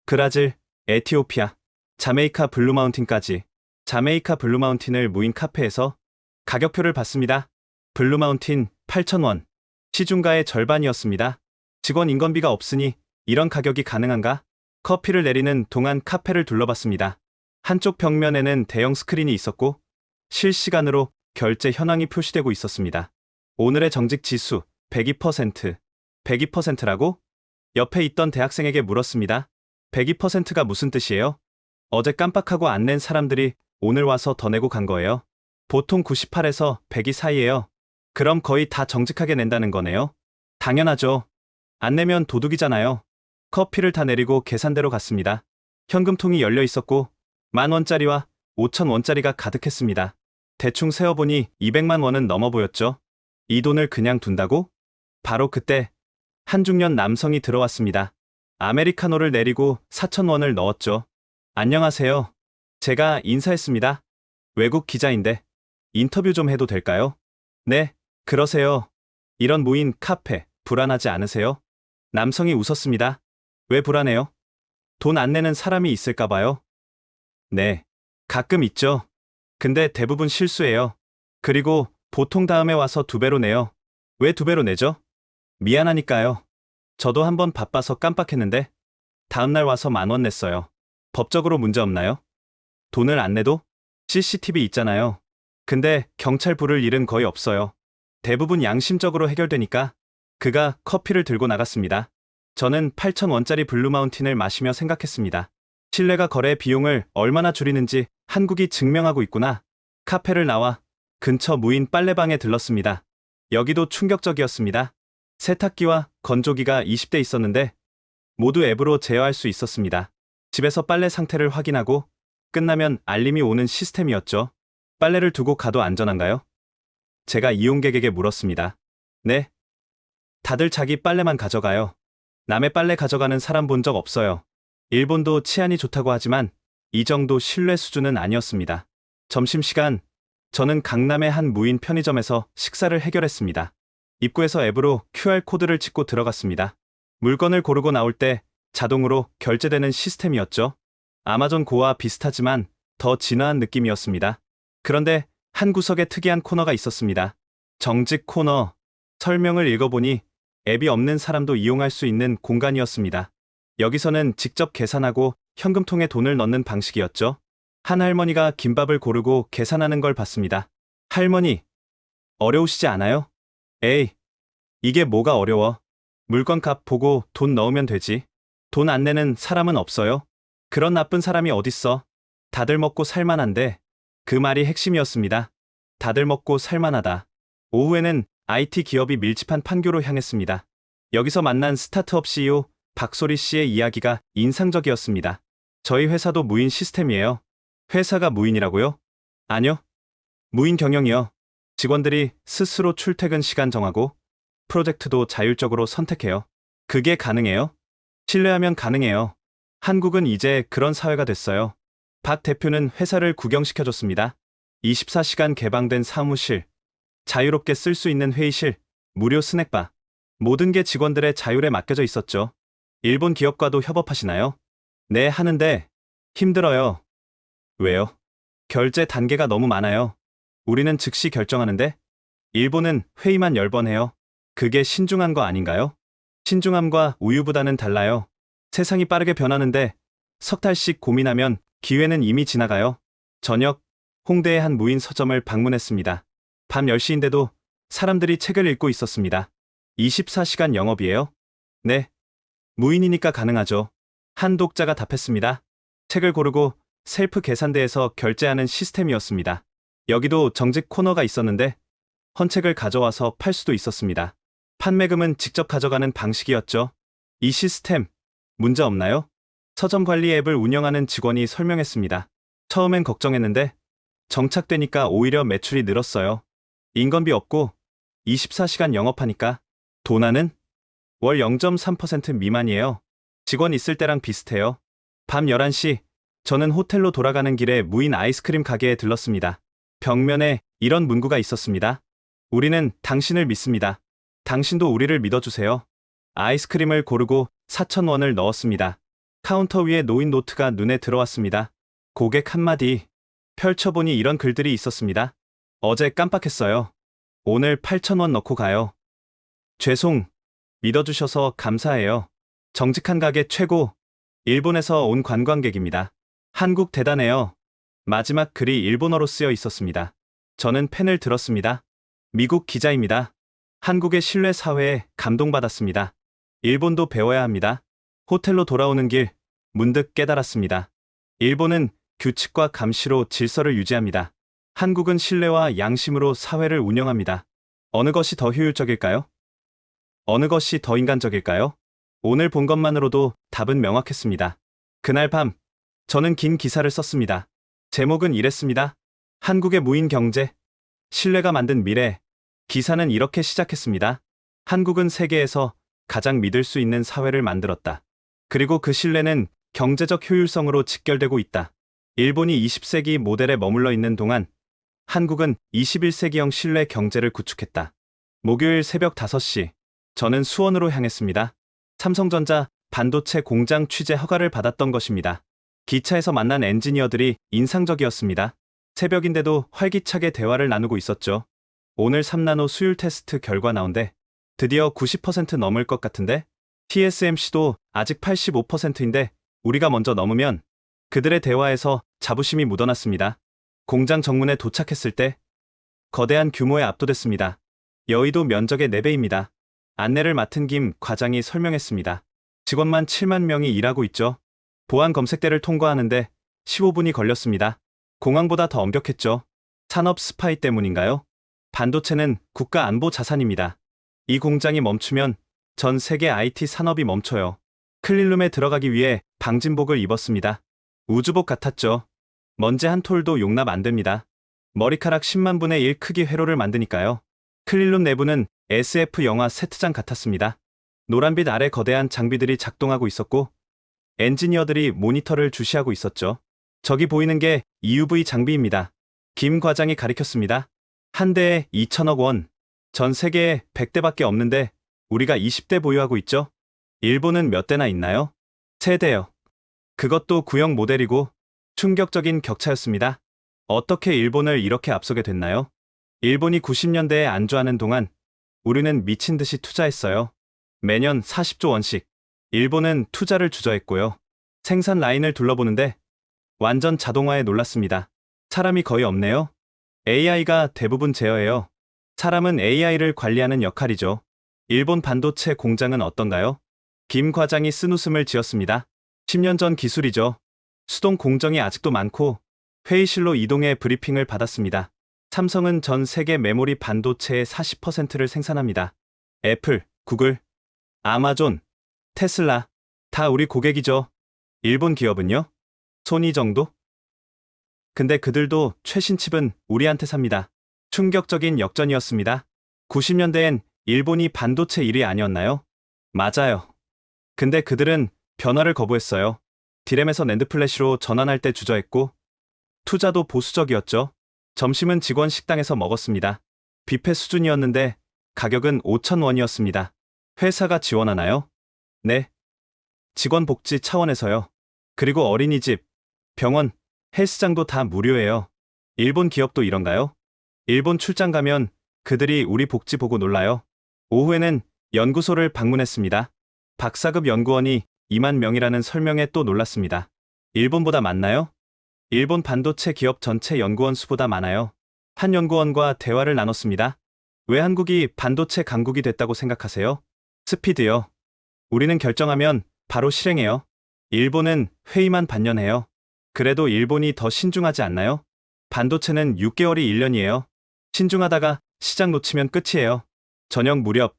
브라질, 에티오피아, 자메이카 블루마운틴까지. 자메이카 블루마운틴을 무인 카페에서 가격표를 봤습니다. 블루마운틴 8,000원. 시중가의 절반이었습니다. 직원 인건비가 없으니 이런 가격이 가능한가? 커피를 내리는 동안 카페를 둘러봤습니다. 한쪽 벽면에는 대형 스크린이 있었고 실시간으로 결제 현황이 표시되고 있었습니다. 오늘의 정직 지수 102%. 102%라고? 옆에 있던 대학생에게 물었습니다. 102%가 무슨 뜻이에요? 어제 깜빡하고 안 낸 사람들이 오늘 와서 더 내고 간 거예요. 보통 98에서 102 사이예요. 그럼 거의 다 정직하게 낸다는 거네요. 당연하죠. 안 내면 도둑이잖아요. 커피를 다 내리고 계산대로 갔습니다. 현금통이 열려 있었고 10,000원짜리와 5,000원짜리가 가득했습니다. 대충 세어보니 200만 원은 넘어 보였죠. 이 돈을 그냥 둔다고? 바로 그때 한 중년 남성이 들어왔습니다. 아메리카노를 내리고 4,000원을 넣었죠. 안녕하세요. 제가 인사했습니다. 외국 기자인데 인터뷰 좀 해도 될까요? 네, 그러세요. 이런 무인 카페 불안하지 않으세요? 남성이 웃었습니다. 왜 불안해요? 돈 안 내는 사람이 있을까 봐요. 네, 가끔 있죠. 근데 대부분 실수예요. 그리고 보통 다음에 와서 2배로 내요. 왜 2배로 내죠? 미안하니까요. 저도 한번 바빠서 깜빡했는데 다음날 와서 10,000원 냈어요. 법적으로 문제 없나요? 돈을 안 내도? CCTV 있잖아요. 근데 경찰 부를 일은 거의 없어요. 대부분 양심적으로 해결되니까. 그가 커피를 들고 나갔습니다. 저는 8,000원짜리 블루마운틴을 마시며 생각했습니다. 신뢰가 거래 비용을 얼마나 줄이는지 한국이 증명하고 있구나. 카페를 나와 근처 무인 빨래방에 들렀습니다. 여기도 충격적이었습니다. 세탁기와 건조기가 20대 있었는데 모두 앱으로 제어할 수 있었습니다. 집에서 빨래 상태를 확인하고 끝나면 알림이 오는 시스템이었죠. 빨래를 두고 가도 안전한가요? 제가 이용객에게 물었습니다. 네. 다들 자기 빨래만 가져가요. 남의 빨래 가져가는 사람 본 적 없어요. 일본도 치안이 좋다고 하지만 이 정도 신뢰 수준은 아니었습니다. 점심시간, 저는 강남의 한 무인 편의점에서 식사를 해결했습니다. 입구에서 앱으로 QR코드를 찍고 들어갔습니다. 물건을 고르고 나올 때 자동으로 결제되는 시스템이었죠. 아마존 고와 비슷하지만 더 진화한 느낌이었습니다. 그런데 한 구석에 특이한 코너가 있었습니다. 정직 코너. 설명을 읽어보니 앱이 없는 사람도 이용할 수 있는 공간이었습니다. 여기서는 직접 계산하고 현금통에 돈을 넣는 방식이었죠. 한 할머니가 김밥을 고르고 계산하는 걸 봤습니다. 할머니, 어려우시지 않아요? 에이, 이게 뭐가 어려워? 물건 값 보고 돈 넣으면 되지. 돈 안 내는 사람은 없어요. 그런 나쁜 사람이 어딨어. 다들 먹고 살만한데. 그 말이 핵심이었습니다. 다들 먹고 살만하다. 오후에는 IT 기업이 밀집한 판교로 향했습니다. 여기서 만난 스타트업 CEO 박소리 씨의 이야기가 인상적이었습니다. 저희 회사도 무인 시스템이에요. 회사가 무인이라고요? 아니요. 무인 경영이요. 직원들이 스스로 출퇴근 시간 정하고 프로젝트도 자율적으로 선택해요. 그게 가능해요? 신뢰하면 가능해요. 한국은 이제 그런 사회가 됐어요. 박 대표는 회사를 구경시켜줬습니다. 24시간 개방된 사무실, 자유롭게 쓸 수 있는 회의실, 무료 스낵바. 모든 게 직원들의 자율에 맡겨져 있었죠. 일본 기업과도 협업하시나요? 네, 하는데 힘들어요. 왜요? 결제 단계가 너무 많아요. 우리는 즉시 결정하는데 일본은 회의만 10번 해요. 그게 신중한 거 아닌가요? 신중함과 우유보다는 달라요. 세상이 빠르게 변하는데 석 달씩 고민하면 기회는 이미 지나가요. 저녁, 홍대의 한 무인 서점을 방문했습니다. 밤 10시인데도 사람들이 책을 읽고 있었습니다. 24시간 영업이에요? 네. 무인이니까 가능하죠. 한 독자가 답했습니다. 책을 고르고 셀프 계산대에서 결제하는 시스템이었습니다. 여기도 정직 코너가 있었는데 헌책을 가져와서 팔 수도 있었습니다. 판매금은 직접 가져가는 방식이었죠. 이 시스템 문제 없나요? 서점 관리 앱을 운영하는 직원이 설명했습니다. 처음엔 걱정했는데 정착되니까 오히려 매출이 늘었어요. 인건비 없고 24시간 영업하니까 도나는 월 0.3% 미만이에요. 직원 있을 때랑 비슷해요. 밤 11시 저는 호텔로 돌아가는 길에 무인 아이스크림 가게에 들렀습니다. 벽면에 이런 문구가 있었습니다. 우리는 당신을 믿습니다. 당신도 우리를 믿어주세요. 아이스크림을 고르고 4,000원을 넣었습니다. 카운터 위에 놓인 노트가 눈에 들어왔습니다. 고객 한마디. 펼쳐보니 이런 글들이 있었습니다. 어제 깜빡했어요. 오늘 8,000원 넣고 가요. 죄송. 믿어주셔서 감사해요. 정직한 가게 최고. 일본에서 온 관광객입니다. 한국 대단해요. 마지막 글이 일본어로 쓰여 있었습니다. 저는 펜을 들었습니다. 미국 기자입니다. 한국의 신뢰 사회에 감동받았습니다. 일본도 배워야 합니다. 호텔로 돌아오는 길 문득 깨달았습니다. 일본은 규칙과 감시로 질서를 유지합니다. 한국은 신뢰와 양심으로 사회를 운영합니다. 어느 것이 더 효율적일까요? 어느 것이 더 인간적일까요? 오늘 본 것만으로도 답은 명확했습니다. 그날 밤 저는 긴 기사를 썼습니다. 제목은 이랬습니다. 한국의 무인 경제, 신뢰가 만든 미래. 기사는 이렇게 시작했습니다. 한국은 세계에서 가장 믿을 수 있는 사회를 만들었다. 그리고 그 신뢰는 경제적 효율성으로 직결되고 있다. 일본이 20세기 모델에 머물러 있는 동안 한국은 21세기형 신뢰 경제를 구축했다. 목요일 새벽 5시, 저는 수원으로 향했습니다. 삼성전자 반도체 공장 취재 허가를 받았던 것입니다. 기차에서 만난 엔지니어들이 인상적이었습니다. 새벽인데도 활기차게 대화를 나누고 있었죠. 오늘 3나노 수율 테스트 결과 나온대. 드디어 90% 넘을 것 같은데? TSMC도 아직 85%인데 우리가 먼저 넘으면. 그들의 대화에서 자부심이 묻어났습니다. 공장 정문에 도착했을 때 거대한 규모에 압도됐습니다. 여의도 면적의 4배입니다. 안내를 맡은 김 과장이 설명했습니다. 직원만 7만 명이 일하고 있죠. 보안 검색대를 통과하는데 15분이 걸렸습니다. 공항보다 더 엄격했죠. 산업 스파이 때문인가요? 반도체는 국가 안보 자산입니다. 이 공장이 멈추면 전 세계 IT 산업이 멈춰요. 클린룸에 들어가기 위해 방진복을 입었습니다. 우주복 같았죠. 먼지 한 톨도 용납 안 됩니다. 머리카락 10만 분의 1 크기 회로를 만드니까요. 클린룸 내부는 SF 영화 세트장 같았습니다. 노란빛 아래 거대한 장비들이 작동하고 있었고 엔지니어들이 모니터를 주시하고 있었죠. 저기 보이는 게 EUV 장비입니다. 김 과장이 가리켰습니다. 한 대에 2천억 원. 전 세계에 100대밖에 없는데 우리가 20대 보유하고 있죠. 일본은 몇 대나 있나요? 3대요. 그것도 구형 모델이고 충격적인 격차였습니다. 어떻게 일본을 이렇게 앞서게 됐나요? 일본이 90년대에 안주하는 동안 우리는 미친 듯이 투자했어요. 매년 40조 원씩. 일본은 투자를 주저했고요. 생산 라인을 둘러보는데 완전 자동화에 놀랐습니다. 사람이 거의 없네요. AI가 대부분 제어해요. 사람은 AI를 관리하는 역할이죠. 일본 반도체 공장은 어떤가요? 김 과장이 쓴웃음을 지었습니다. 10년 전 기술이죠. 수동 공정이 아직도 많고 회의실로 이동해 브리핑을 받았습니다. 삼성은 전 세계 메모리 반도체의 40%를 생산합니다. 애플, 구글, 아마존, 테슬라, 다 우리 고객이죠. 일본 기업은요? 소니 정도? 근데 그들도 최신 칩은 우리한테 삽니다. 충격적인 역전이었습니다. 90년대엔 일본이 반도체 1위 아니었나요? 맞아요. 근데 그들은 변화를 거부했어요. 디램에서 낸드 플래시로 전환할 때 주저했고 투자도 보수적이었죠. 점심은 직원 식당에서 먹었습니다. 뷔페 수준이었는데 가격은 5,000원이었습니다. 회사가 지원하나요? 네. 직원 복지 차원에서요. 그리고 어린이집, 병원, 헬스장도 다 무료예요. 일본 기업도 이런가요? 일본 출장 가면 그들이 우리 복지 보고 놀라요. 오후에는 연구소를 방문했습니다. 박사급 연구원이 2만 명이라는 설명에 또 놀랐습니다. 일본보다 많나요? 일본 반도체 기업 전체 연구원 수보다 많아요. 한 연구원과 대화를 나눴습니다. 왜 한국이 반도체 강국이 됐다고 생각하세요? 스피드요. 우리는 결정하면 바로 실행해요. 일본은 회의만 반년해요. 그래도 일본이 더 신중하지 않나요? 반도체는 6개월이 1년이에요. 신중하다가 시장 놓치면 끝이에요. 저녁 무렵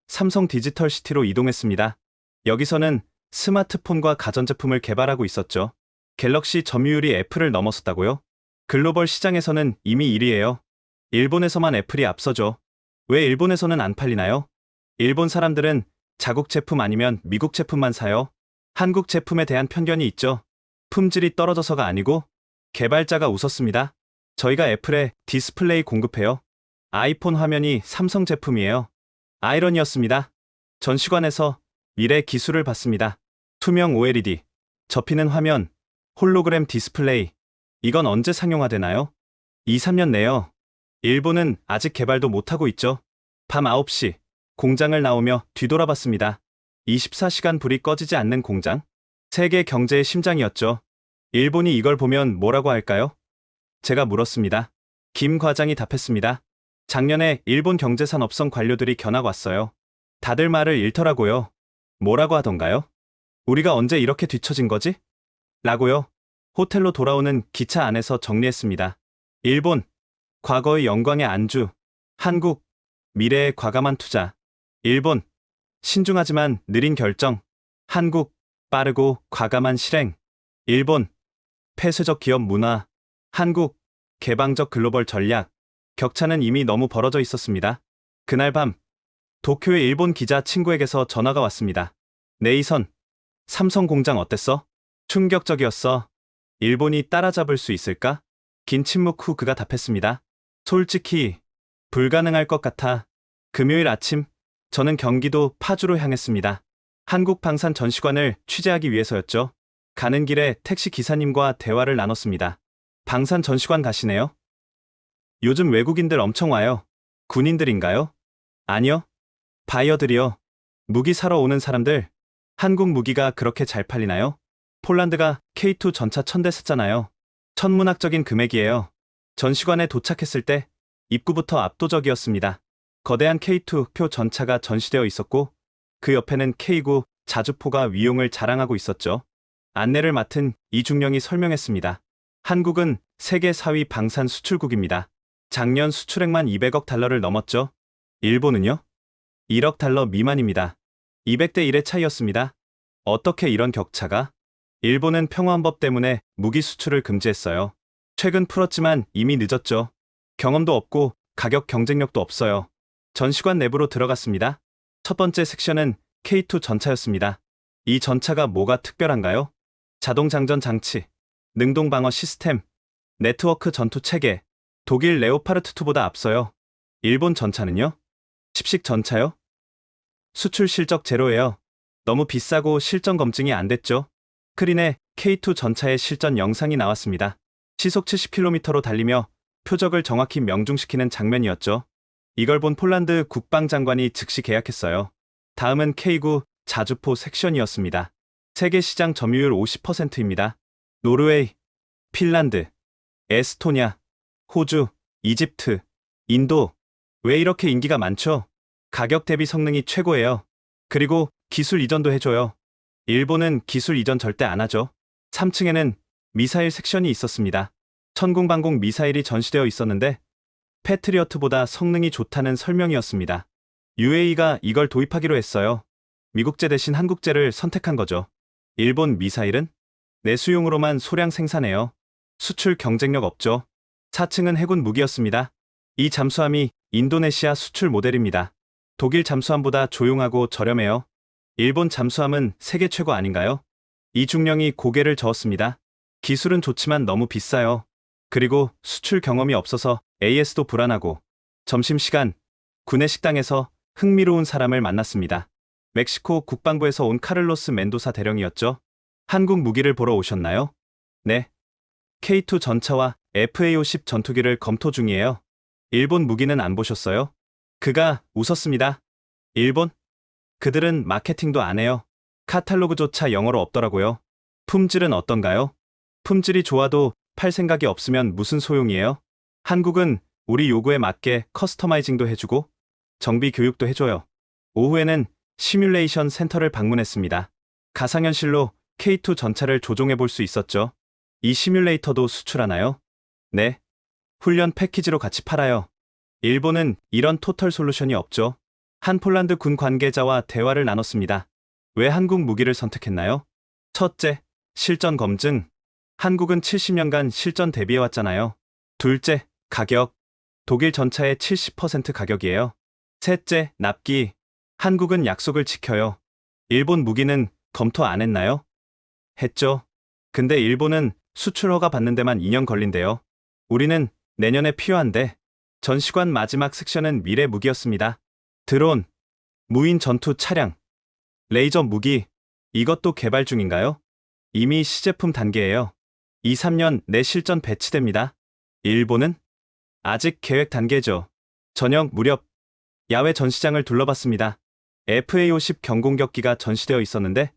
삼성 디지털 시티로 이동했습니다. 여기서는 스마트폰과 가전제품을 개발하고 있었죠. 갤럭시 점유율이 애플을 넘어섰다고요? 글로벌 시장에서는 이미 1위예요. 일본에서만 애플이 앞서죠. 왜 일본에서는 안 팔리나요? 일본 사람들은 자국 제품 아니면 미국 제품만 사요. 한국 제품에 대한 편견이 있죠. 품질이 떨어져서가 아니고 개발자가 웃었습니다. 저희가 애플에 디스플레이 공급해요. 아이폰 화면이 삼성 제품이에요. 아이러니였습니다. 전시관에서 미래 기술을 봤습니다. 투명 OLED, 접히는 화면, 홀로그램 디스플레이. 이건 언제 상용화되나요? 2, 3년 내요. 일본은 아직 개발도 못하고 있죠. 밤 9시 공장을 나오며 뒤돌아봤습니다. 24시간 불이 꺼지지 않는 공장. 세계 경제의 심장이었죠. 일본이 이걸 보면 뭐라고 할까요? 제가 물었습니다. 김 과장이 답했습니다. 작년에 일본 경제산업성 관료들이 견학 왔어요. 다들 말을 잃더라고요. 뭐라고 하던가요? 우리가 언제 이렇게 뒤처진 거지? 라고요. 호텔로 돌아오는 기차 안에서 정리했습니다. 일본, 과거의 영광의 안주. 한국, 미래의 과감한 투자. 일본, 신중하지만 느린 결정. 한국, 빠르고 과감한 실행. 일본, 폐쇄적 기업 문화. 한국, 개방적 글로벌 전략. 격차는 이미 너무 벌어져 있었습니다. 그날 밤, 도쿄의 일본 기자 친구에게서 전화가 왔습니다. 네이선, 삼성 공장 어땠어? 충격적이었어. 일본이 따라잡을 수 있을까? 긴 침묵 후 그가 답했습니다. 솔직히 불가능할 것 같아. 금요일 아침 저는 경기도 파주로 향했습니다. 한국 방산 전시관을 취재하기 위해서였죠. 가는 길에 택시 기사님과 대화를 나눴습니다. 방산 전시관 가시네요? 요즘 외국인들 엄청 와요. 군인들인가요? 아니요. 바이어들이요. 무기 사러 오는 사람들. 한국 무기가 그렇게 잘 팔리나요? 폴란드가 K2 전차 1000대 샀잖아요. 천문학적인 금액이에요. 전시관에 도착했을 때 입구부터 압도적이었습니다. 거대한 K2 표 전차가 전시되어 있었고 그 옆에는 K9 자주포가 위용을 자랑하고 있었죠. 안내를 맡은 이중령이 설명했습니다. 한국은 세계 4위 방산 수출국입니다. 작년 수출액만 200억 달러를 넘었죠. 일본은요? 1억 달러 미만입니다. 200대 1의 차이였습니다. 어떻게 이런 격차가? 일본은 평화헌법 때문에 무기 수출을 금지했어요. 최근 풀었지만 이미 늦었죠. 경험도 없고 가격 경쟁력도 없어요. 전시관 내부로 들어갔습니다. 첫 번째 섹션은 K2 전차였습니다. 이 전차가 뭐가 특별한가요? 자동 장전 장치, 능동 방어 시스템, 네트워크 전투 체계, 독일 레오파르트 2보다 앞서요. 일본 전차는요? 칩식 전차요? 수출 실적 제로예요. 너무 비싸고 실전 검증이 안 됐죠. 스크린에 K2 전차의 실전 영상이 나왔습니다. 시속 70km로 달리며 표적을 정확히 명중시키는 장면이었죠. 이걸 본 폴란드 국방장관이 즉시 계약했어요. 다음은 K9 자주포 섹션이었습니다. 세계 시장 점유율 50%입니다. 노르웨이, 핀란드, 에스토니아, 호주, 이집트, 인도. 왜 이렇게 인기가 많죠? 가격 대비 성능이 최고예요. 그리고 기술 이전도 해줘요. 일본은 기술 이전 절대 안 하죠. 3층에는 미사일 섹션이 있었습니다. 천궁방공 미사일이 전시되어 있었는데 패트리어트보다 성능이 좋다는 설명이었습니다. UAE가 이걸 도입하기로 했어요. 미국제 대신 한국제를 선택한 거죠. 일본 미사일은 내수용으로만 소량 생산해요. 수출 경쟁력 없죠. 4층은 해군 무기였습니다. 이 잠수함이 인도네시아 수출 모델입니다. 독일 잠수함보다 조용하고 저렴해요. 일본 잠수함은 세계 최고 아닌가요? 이중령이 고개를 저었습니다. 기술은 좋지만 너무 비싸요. 그리고 수출 경험이 없어서 AS도 불안하고. 점심시간, 구내 식당에서 흥미로운 사람을 만났습니다. 멕시코 국방부에서 온 카를로스 멘도사 대령이었죠. 한국 무기를 보러 오셨나요? 네. K2 전차와 FA-50 전투기를 검토 중이에요. 일본 무기는 안 보셨어요? 그가 웃었습니다. 일본? 그들은 마케팅도 안 해요. 카탈로그조차 영어로 없더라고요. 품질은 어떤가요? 품질이 좋아도 팔 생각이 없으면 무슨 소용이에요? 한국은 우리 요구에 맞게 커스터마이징도 해주고 정비 교육도 해줘요. 오후에는 시뮬레이션 센터를 방문했습니다. 가상현실로 K2 전차를 조종해 볼 수 있었죠. 이 시뮬레이터도 수출하나요? 네. 훈련 패키지로 같이 팔아요. 일본은 이런 토털 솔루션이 없죠. 한 폴란드 군 관계자와 대화를 나눴습니다. 왜 한국 무기를 선택했나요? 첫째, 실전 검증. 한국은 70년간 실전 대비해왔잖아요. 둘째, 가격. 독일 전차의 70% 가격이에요. 셋째, 납기. 한국은 약속을 지켜요. 일본 무기는 검토 안 했나요? 했죠. 근데 일본은 수출 허가 받는 데만 2년 걸린대요. 우리는 내년에 필요한데. 전시관 마지막 섹션은 미래 무기였습니다. 드론, 무인 전투 차량, 레이저 무기, 이것도 개발 중인가요? 이미 시제품 단계예요. 2, 3년 내 실전 배치됩니다. 일본은? 아직 계획 단계죠. 저녁 무렵 야외 전시장을 둘러봤습니다. FA-50 경공격기가 전시되어 있었는데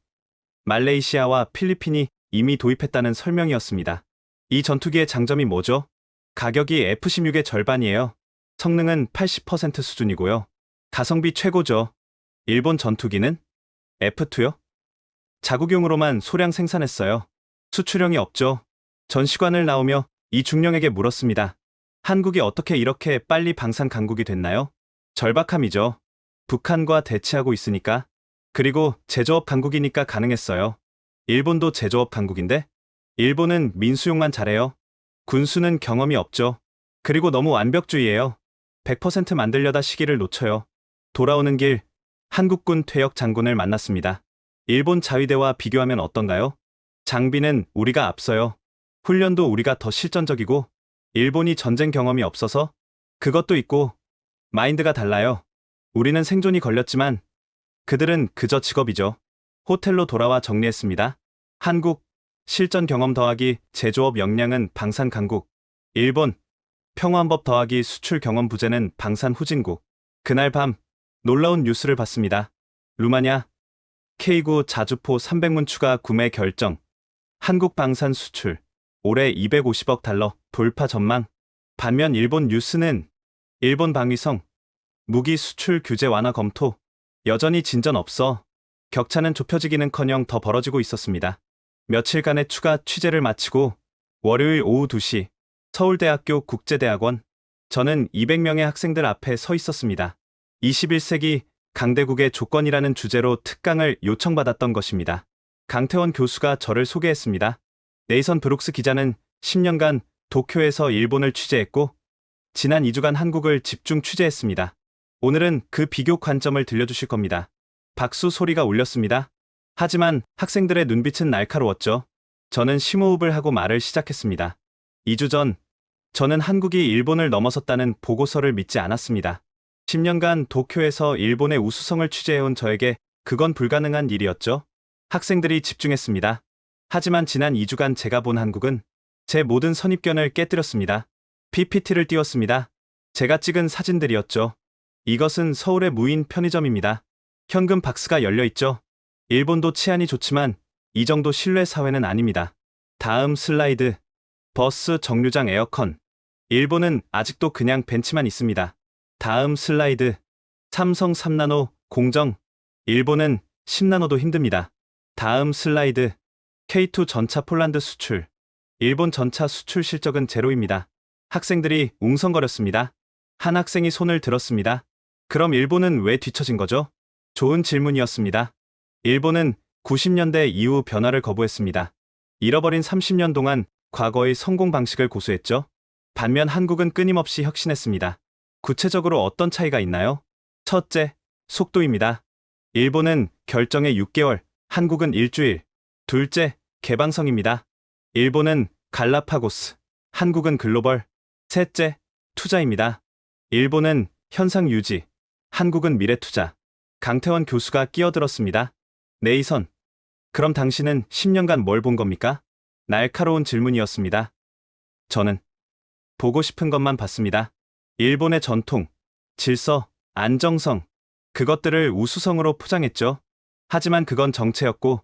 말레이시아와 필리핀이 이미 도입했다는 설명이었습니다. 이 전투기의 장점이 뭐죠? 가격이 F-16의 절반이에요. 성능은 80% 수준이고요. 가성비 최고죠. 일본 전투기는? F-2요? 자국용으로만 소량 생산했어요. 수출형이 없죠. 전시관을 나오며 이 중령에게 물었습니다. 한국이 어떻게 이렇게 빨리 방산 강국이 됐나요? 절박함이죠. 북한과 대치하고 있으니까. 그리고 제조업 강국이니까 가능했어요. 일본도 제조업 강국인데? 일본은 민수용만 잘해요. 군수는 경험이 없죠. 그리고 너무 완벽주의예요. 100% 만들려다 시기를 놓쳐요. 돌아오는 길 한국군 퇴역 장군을 만났습니다. 일본 자위대와 비교하면 어떤가요? 장비는 우리가 앞서요. 훈련도 우리가 더 실전적이고 일본이 전쟁 경험이 없어서 그것도 있고 마인드가 달라요. 우리는 생존이 걸렸지만 그들은 그저 직업이죠. 호텔로 돌아와 정리했습니다. 한국 실전 경험 더하기 제조업 역량은 방산 강국. 일본 평화헌법 더하기 수출 경험 부재는 방산 후진국. 그날 밤 놀라운 뉴스를 봤습니다. 루마니아 K9 자주포 300문 추가 구매 결정. 한국 방산 수출 올해 250억 달러 돌파 전망. 반면 일본 뉴스는 일본 방위성 무기 수출 규제 완화 검토. 여전히 진전 없어. 격차는 좁혀지기는커녕 더 벌어지고 있었습니다. 며칠간의 추가 취재를 마치고 월요일 오후 2시 서울대학교 국제대학원. 저는 200명의 학생들 앞에 서 있었습니다. 21세기 강대국의 조건이라는 주제로 특강을 요청받았던 것입니다. 강태원 교수가 저를 소개했습니다. 네이선 브룩스 기자는 10년간 도쿄에서 일본을 취재했고 지난 2주간 한국을 집중 취재했습니다. 오늘은 그 비교 관점을 들려주실 겁니다. 박수 소리가 울렸습니다. 하지만 학생들의 눈빛은 날카로웠죠. 저는 심호흡을 하고 말을 시작했습니다. 2주 전, 저는 한국이 일본을 넘어섰다는 보고서를 믿지 않았습니다. 10년간 도쿄에서 일본의 우수성을 취재해온 저에게 그건 불가능한 일이었죠. 학생들이 집중했습니다. 하지만 지난 2주간 제가 본 한국은 제 모든 선입견을 깨뜨렸습니다. PPT를 띄웠습니다. 제가 찍은 사진들이었죠. 이것은 서울의 무인 편의점입니다. 현금 박스가 열려있죠. 일본도 치안이 좋지만 이 정도 신뢰 사회는 아닙니다. 다음 슬라이드. 버스 정류장 에어컨. 일본은 아직도 그냥 벤치만 있습니다. 다음 슬라이드. 삼성 3나노 공정. 일본은 10나노도 힘듭니다. 다음 슬라이드. K2 전차 폴란드 수출. 일본 전차 수출 실적은 제로입니다. 학생들이 웅성거렸습니다. 한 학생이 손을 들었습니다. 그럼 일본은 왜 뒤처진 거죠? 좋은 질문이었습니다. 일본은 90년대 이후 변화를 거부했습니다. 잃어버린 30년 동안 과거의 성공 방식을 고수했죠. 반면 한국은 끊임없이 혁신했습니다. 구체적으로 어떤 차이가 있나요? 첫째, 속도입니다. 일본은 결정에 6개월, 한국은 일주일. 둘째, 개방성입니다. 일본은 갈라파고스, 한국은 글로벌. 셋째, 투자입니다. 일본은 현상 유지, 한국은 미래 투자. 강태원 교수가 끼어들었습니다. 네이선, 그럼 당신은 10년간 뭘 본 겁니까? 날카로운 질문이었습니다. 저는 보고 싶은 것만 봤습니다. 일본의 전통, 질서, 안정성, 그것들을 우수성으로 포장했죠. 하지만 그건 정체였고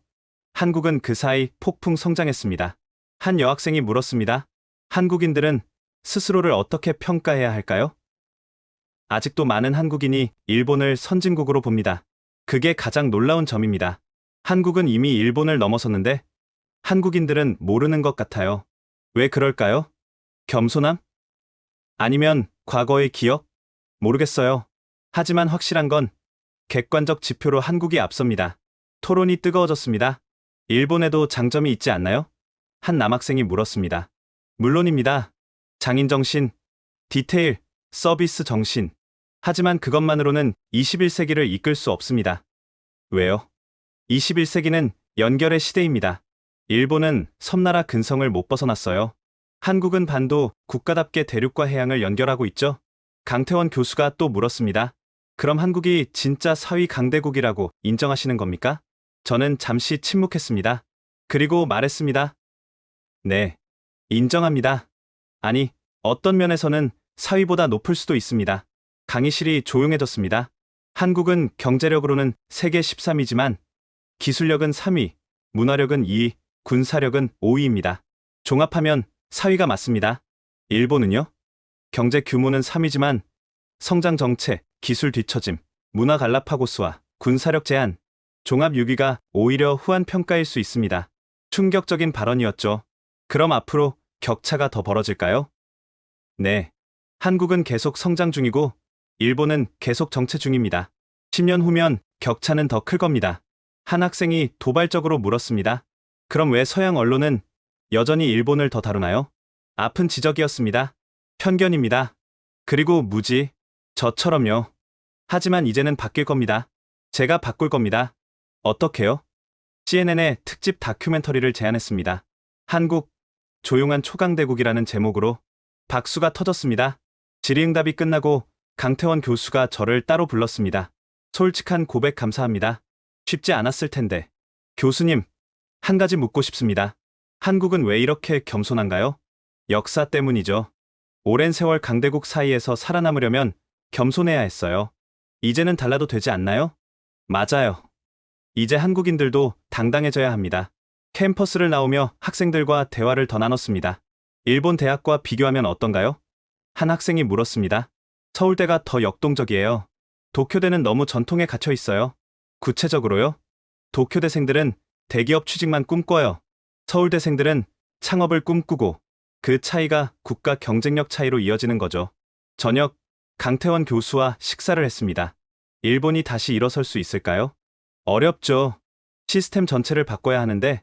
한국은 그 사이 폭풍 성장했습니다. 한 여학생이 물었습니다. 한국인들은 스스로를 어떻게 평가해야 할까요? 아직도 많은 한국인이 일본을 선진국으로 봅니다. 그게 가장 놀라운 점입니다. 한국은 이미 일본을 넘어섰는데 한국인들은 모르는 것 같아요. 왜 그럴까요? 겸손함? 아니면 과거의 기억? 모르겠어요. 하지만 확실한 건 객관적 지표로 한국이 앞섭니다. 토론이 뜨거워졌습니다. 일본에도 장점이 있지 않나요? 한 남학생이 물었습니다. 물론입니다. 장인 정신, 디테일, 서비스 정신. 하지만 그것만으로는 21세기를 이끌 수 없습니다. 왜요? 21세기는 연결의 시대입니다. 일본은 섬나라 근성을 못 벗어났어요. 한국은 반도 국가답게 대륙과 해양을 연결하고 있죠. 강태원 교수가 또 물었습니다. 그럼 한국이 진짜 사위 강대국이라고 인정하시는 겁니까? 저는 잠시 침묵했습니다. 그리고 말했습니다. 네, 인정합니다. 아니, 어떤 면에서는 사위보다 높을 수도 있습니다. 강의실이 조용해졌습니다. 한국은 경제력으로는 세계 13위지만 기술력은 3위, 문화력은 2위, 군사력은 5위입니다. 종합하면 4위가 맞습니다. 일본은요? 경제 규모는 3위지만 성장 정체, 기술 뒤처짐, 문화 갈라파고스와 군사력 제한, 종합 6위가 오히려 후한 평가일 수 있습니다. 충격적인 발언이었죠. 그럼 앞으로 격차가 더 벌어질까요? 네. 한국은 계속 성장 중이고 일본은 계속 정체 중입니다. 10년 후면 격차는 더 클 겁니다. 한 학생이 도발적으로 물었습니다. 그럼 왜 서양 언론은 여전히 일본을 더 다루나요? 아픈 지적이었습니다. 편견입니다. 그리고 무지, 저처럼요. 하지만 이제는 바뀔 겁니다. 제가 바꿀 겁니다. 어떻게요? CNN의 특집 다큐멘터리를 제안했습니다. 한국, 조용한 초강대국이라는 제목으로 박수가 터졌습니다. 질의응답이 끝나고 강태원 교수가 저를 따로 불렀습니다. 솔직한 고백 감사합니다. 쉽지 않았을 텐데. 교수님, 한 가지 묻고 싶습니다. 한국은 왜 이렇게 겸손한가요? 역사 때문이죠. 오랜 세월 강대국 사이에서 살아남으려면 겸손해야 했어요. 이제는 달라도 되지 않나요? 맞아요. 이제 한국인들도 당당해져야 합니다. 캠퍼스를 나오며 학생들과 대화를 더 나눴습니다. 일본 대학과 비교하면 어떤가요? 한 학생이 물었습니다. 서울대가 더 역동적이에요. 도쿄대는 너무 전통에 갇혀 있어요. 구체적으로요? 도쿄대생들은 대기업 취직만 꿈꿔요. 서울대생들은 창업을 꿈꾸고 그 차이가 국가 경쟁력 차이로 이어지는 거죠. 저녁, 강태원 교수와 식사를 했습니다. 일본이 다시 일어설 수 있을까요? 어렵죠. 시스템 전체를 바꿔야 하는데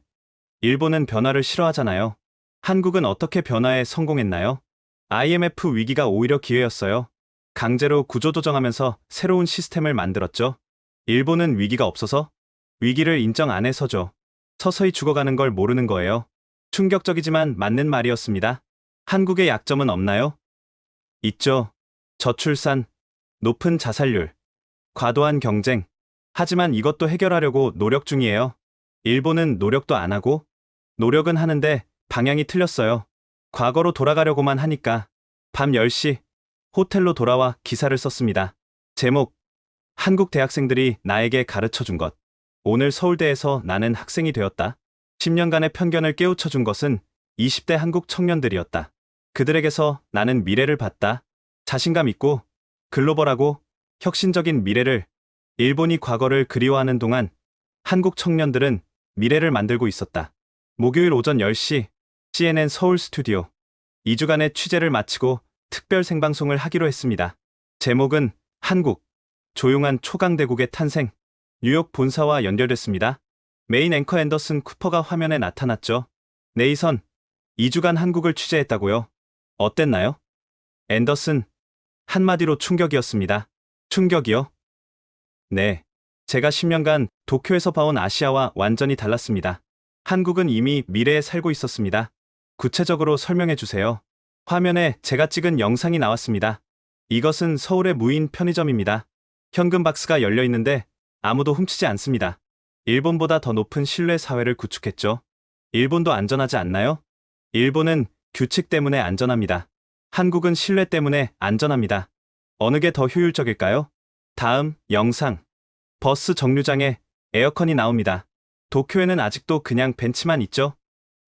일본은 변화를 싫어하잖아요. 한국은 어떻게 변화에 성공했나요? IMF 위기가 오히려 기회였어요. 강제로 구조조정하면서 새로운 시스템을 만들었죠. 일본은 위기가 없어서 위기를 인정 안 해서죠. 서서히 죽어가는 걸 모르는 거예요. 충격적이지만 맞는 말이었습니다. 한국의 약점은 없나요? 있죠. 저출산, 높은 자살률, 과도한 경쟁. 하지만 이것도 해결하려고 노력 중이에요. 일본은 노력도 안 하고 노력은 하는데 방향이 틀렸어요. 과거로 돌아가려고만 하니까 밤 10시 호텔로 돌아와 기사를 썼습니다. 제목, 한국 대학생들이 나에게 가르쳐준 것. 오늘 서울대에서 나는 학생이 되었다. 10년간의 편견을 깨우쳐준 것은 20대 한국 청년들이었다. 그들에게서 나는 미래를 봤다. 자신감 있고 글로벌하고 혁신적인 미래를. 일본이 과거를 그리워하는 동안 한국 청년들은 미래를 만들고 있었다. 목요일 오전 10시 CNN 서울 스튜디오. 2주간의 취재를 마치고 특별 생방송을 하기로 했습니다. 제목은 한국, 조용한 초강대국의 탄생. 뉴욕 본사와 연결됐습니다. 메인 앵커 앤더슨 쿠퍼가 화면에 나타났죠. 네이선, 2주간 한국을 취재했다고요? 어땠나요? 앤더슨, 한마디로 충격이었습니다. 충격이요? 네. 제가 10년간 도쿄에서 봐온 아시아와 완전히 달랐습니다. 한국은 이미 미래에 살고 있었습니다. 구체적으로 설명해 주세요. 화면에 제가 찍은 영상이 나왔습니다. 이것은 서울의 무인 편의점입니다. 현금 박스가 열려 있는데 아무도 훔치지 않습니다. 일본보다 더 높은 신뢰 사회를 구축했죠. 일본도 안전하지 않나요? 일본은 규칙 때문에 안전합니다. 한국은 신뢰 때문에 안전합니다. 어느 게 더 효율적일까요? 다음 영상. 버스 정류장에 에어컨이 나옵니다. 도쿄에는 아직도 그냥 벤치만 있죠?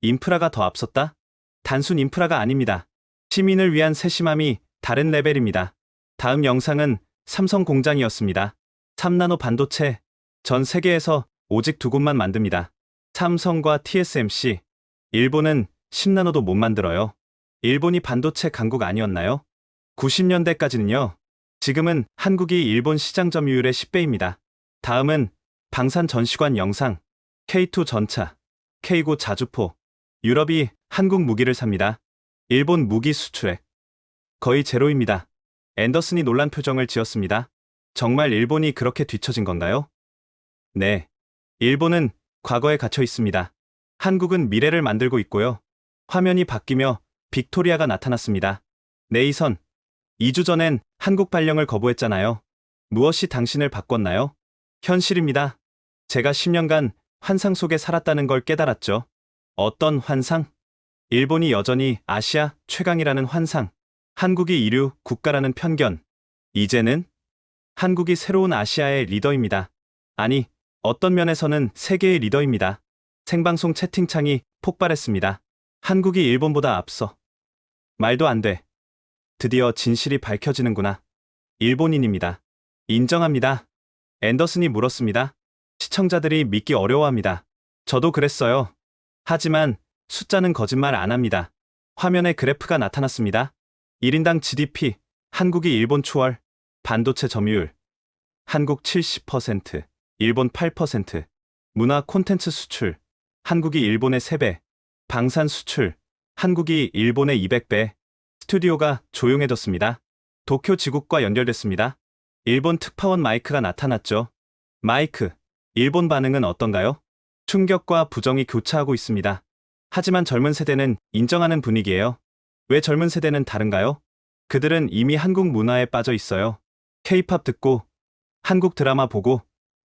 인프라가 더 앞섰다? 단순 인프라가 아닙니다. 시민을 위한 세심함이 다른 레벨입니다. 다음 영상은 삼성 공장이었습니다. 3나노 반도체. 전 세계에서 오직 두 곳만 만듭니다. 삼성과 TSMC. 일본은 10나노도 못 만들어요. 일본이 반도체 강국 아니었나요? 90년대까지는요. 지금은 한국이 일본 시장 점유율의 10배입니다. 다음은 방산 전시관 영상, K2 전차, K9 자주포, 유럽이 한국 무기를 삽니다. 일본 무기 수출액 거의 제로입니다. 앤더슨이 놀란 표정을 지었습니다. 정말 일본이 그렇게 뒤처진 건가요? 네. 일본은 과거에 갇혀 있습니다. 한국은 미래를 만들고 있고요. 화면이 바뀌며 빅토리아가 나타났습니다. 네이선, 2주 전엔 한국 발령을 거부했잖아요. 무엇이 당신을 바꿨나요? 현실입니다. 제가 10년간 환상 속에 살았다는 걸 깨달았죠. 어떤 환상? 일본이 여전히 아시아 최강이라는 환상. 한국이 이류 국가라는 편견. 이제는 한국이 새로운 아시아의 리더입니다. 아니, 어떤 면에서는 세계의 리더입니다. 생방송 채팅창이 폭발했습니다. 한국이 일본보다 앞서. 말도 안 돼. 드디어 진실이 밝혀지는구나. 일본인입니다. 인정합니다. 앤더슨이 물었습니다. 시청자들이 믿기 어려워합니다. 저도 그랬어요. 하지만 숫자는 거짓말 안 합니다. 화면에 그래프가 나타났습니다. 1인당 GDP, 한국이 일본 추월, 반도체 점유율, 한국 70%, 일본 8%, 문화 콘텐츠 수출, 한국이 일본의 3배, 방산 수출, 한국이 일본의 200배, 스튜디오가 조용해졌습니다. 도쿄 지국과 연결됐습니다. 일본 특파원 마이크가 나타났죠. 마이크, 일본 반응은 어떤가요? 충격과 부정이 교차하고 있습니다. 하지만 젊은 세대는 인정하는 분위기예요. 왜 젊은 세대는 다른가요? 그들은 이미 한국 문화에 빠져 있어요. K-팝 듣고, 한국 드라마 보고,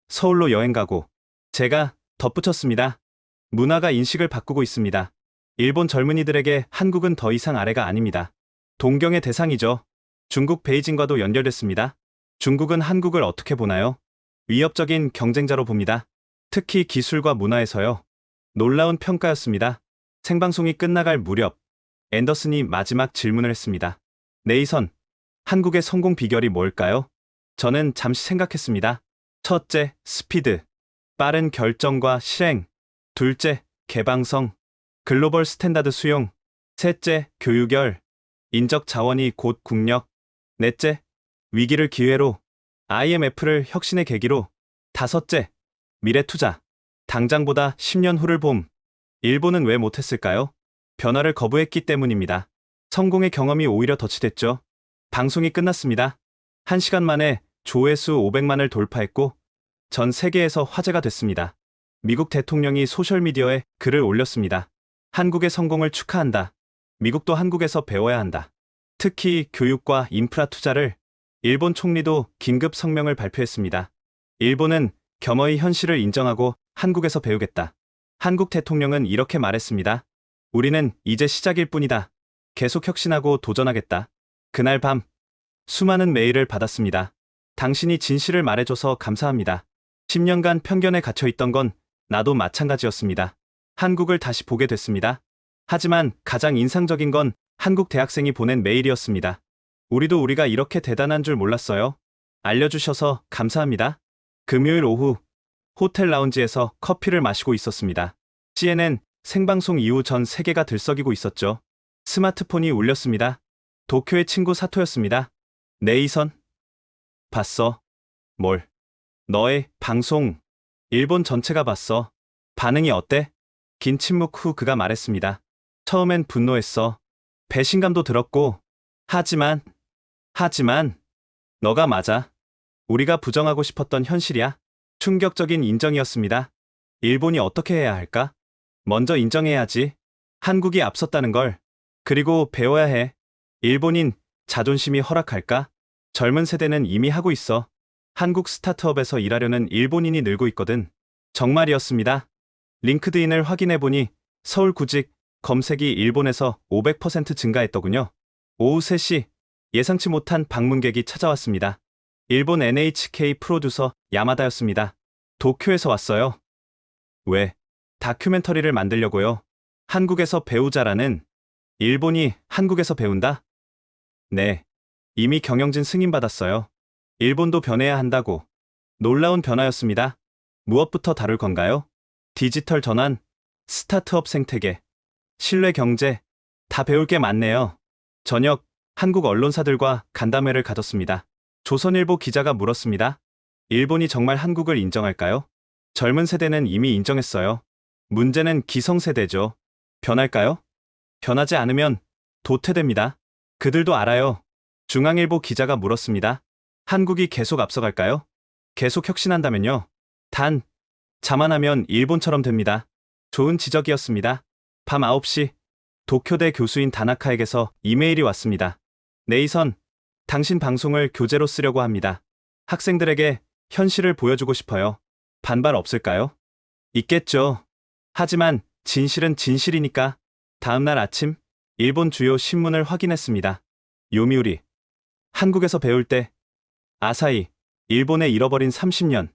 서울로 여행 가고, 제가 덧붙였습니다. 문화가 인식을 바꾸고 있습니다. 일본 젊은이들에게 한국은 더 이상 아래가 아닙니다. 동경의 대상이죠. 중국 베이징과도 연결됐습니다. 중국은 한국을 어떻게 보나요? 위협적인 경쟁자로 봅니다. 특히 기술과 문화에서요. 놀라운 평가였습니다. 생방송이 끝나갈 무렵 앤더슨이 마지막 질문을 했습니다. 네이선, 한국의 성공 비결이 뭘까요? 저는 잠시 생각했습니다. 첫째, 스피드, 빠른 결정과 실행. 둘째, 개방성, 글로벌 스탠다드 수용. 셋째, 교육열, 인적 자원이 곧 국력. 넷째, 위기를 기회로, IMF를 혁신의 계기로. 다섯째, 미래 투자, 당장보다 10년 후를 봄. 일본은 왜 못했을까요? 변화를 거부했기 때문입니다. 성공의 경험이 오히려 덧치됐죠. 방송이 끝났습니다. 1시간 만에 조회수 500만을 돌파했고 전 세계에서 화제가 됐습니다. 미국 대통령이 소셜미디어에 글을 올렸습니다. 한국의 성공을 축하한다. 미국도 한국에서 배워야 한다. 특히 교육과 인프라 투자를. 일본 총리도 긴급 성명을 발표했습니다. 일본은 겸허히 현실을 인정하고 한국에서 배우겠다. 한국 대통령은 이렇게 말했습니다. 우리는 이제 시작일 뿐이다. 계속 혁신하고 도전하겠다. 그날 밤 수많은 메일을 받았습니다. 당신이 진실을 말해줘서 감사합니다. 10년간 편견에 갇혀있던 건 나도 마찬가지였습니다. 한국을 다시 보게 됐습니다. 하지만 가장 인상적인 건 한국 대학생이 보낸 메일이었습니다. 우리도 우리가 이렇게 대단한 줄 몰랐어요. 알려주셔서 감사합니다. 금요일 오후 호텔 라운지에서 커피를 마시고 있었습니다. CNN 생방송 이후 전 세계가 들썩이고 있었죠. 스마트폰이 울렸습니다. 도쿄의 친구 사토였습니다. 네이선? 봤어? 뭘? 너의 방송. 일본 전체가 봤어. 반응이 어때? 긴 침묵 후 그가 말했습니다. 처음엔 분노했어. 배신감도 들었고. 하지만, 너가 맞아. 우리가 부정하고 싶었던 현실이야. 충격적인 인정이었습니다. 일본이 어떻게 해야 할까? 먼저 인정해야지. 한국이 앞섰다는 걸. 그리고 배워야 해. 일본인 자존심이 허락할까? 젊은 세대는 이미 하고 있어. 한국 스타트업에서 일하려는 일본인이 늘고 있거든. 정말이었습니다. 링크드인을 확인해보니 서울 구직 검색이 일본에서 500% 증가했더군요. 오후 3시 예상치 못한 방문객이 찾아왔습니다. 일본 NHK 프로듀서 야마다였습니다. 도쿄에서 왔어요. 왜? 다큐멘터리를 만들려고요. 한국에서 배우자라는. 일본이 한국에서 배운다? 네. 이미 경영진 승인받았어요. 일본도 변해야 한다고. 놀라운 변화였습니다. 무엇부터 다룰 건가요? 디지털 전환, 스타트업 생태계, 신뢰 경제, 다 배울 게 많네요. 저녁 한국 언론사들과 간담회를 가졌습니다. 조선일보 기자가 물었습니다. 일본이 정말 한국을 인정할까요? 젊은 세대는 이미 인정했어요. 문제는 기성세대죠. 변할까요? 변하지 않으면 도태됩니다. 그들도 알아요. 중앙일보 기자가 물었습니다. 한국이 계속 앞서갈까요? 계속 혁신한다면요. 단, 자만하면 일본처럼 됩니다. 좋은 지적이었습니다. 밤 9시, 도쿄대 교수인 다나카에게서 이메일이 왔습니다. 네이선, 당신 방송을 교재로 쓰려고 합니다. 학생들에게 현실을 보여주고 싶어요. 반발 없을까요? 있겠죠. 하지만 진실은 진실이니까. 다음날 아침, 일본 주요 신문을 확인했습니다. 요미우리, 한국에서 배울 때, 아사히, 일본의 잃어버린 30년,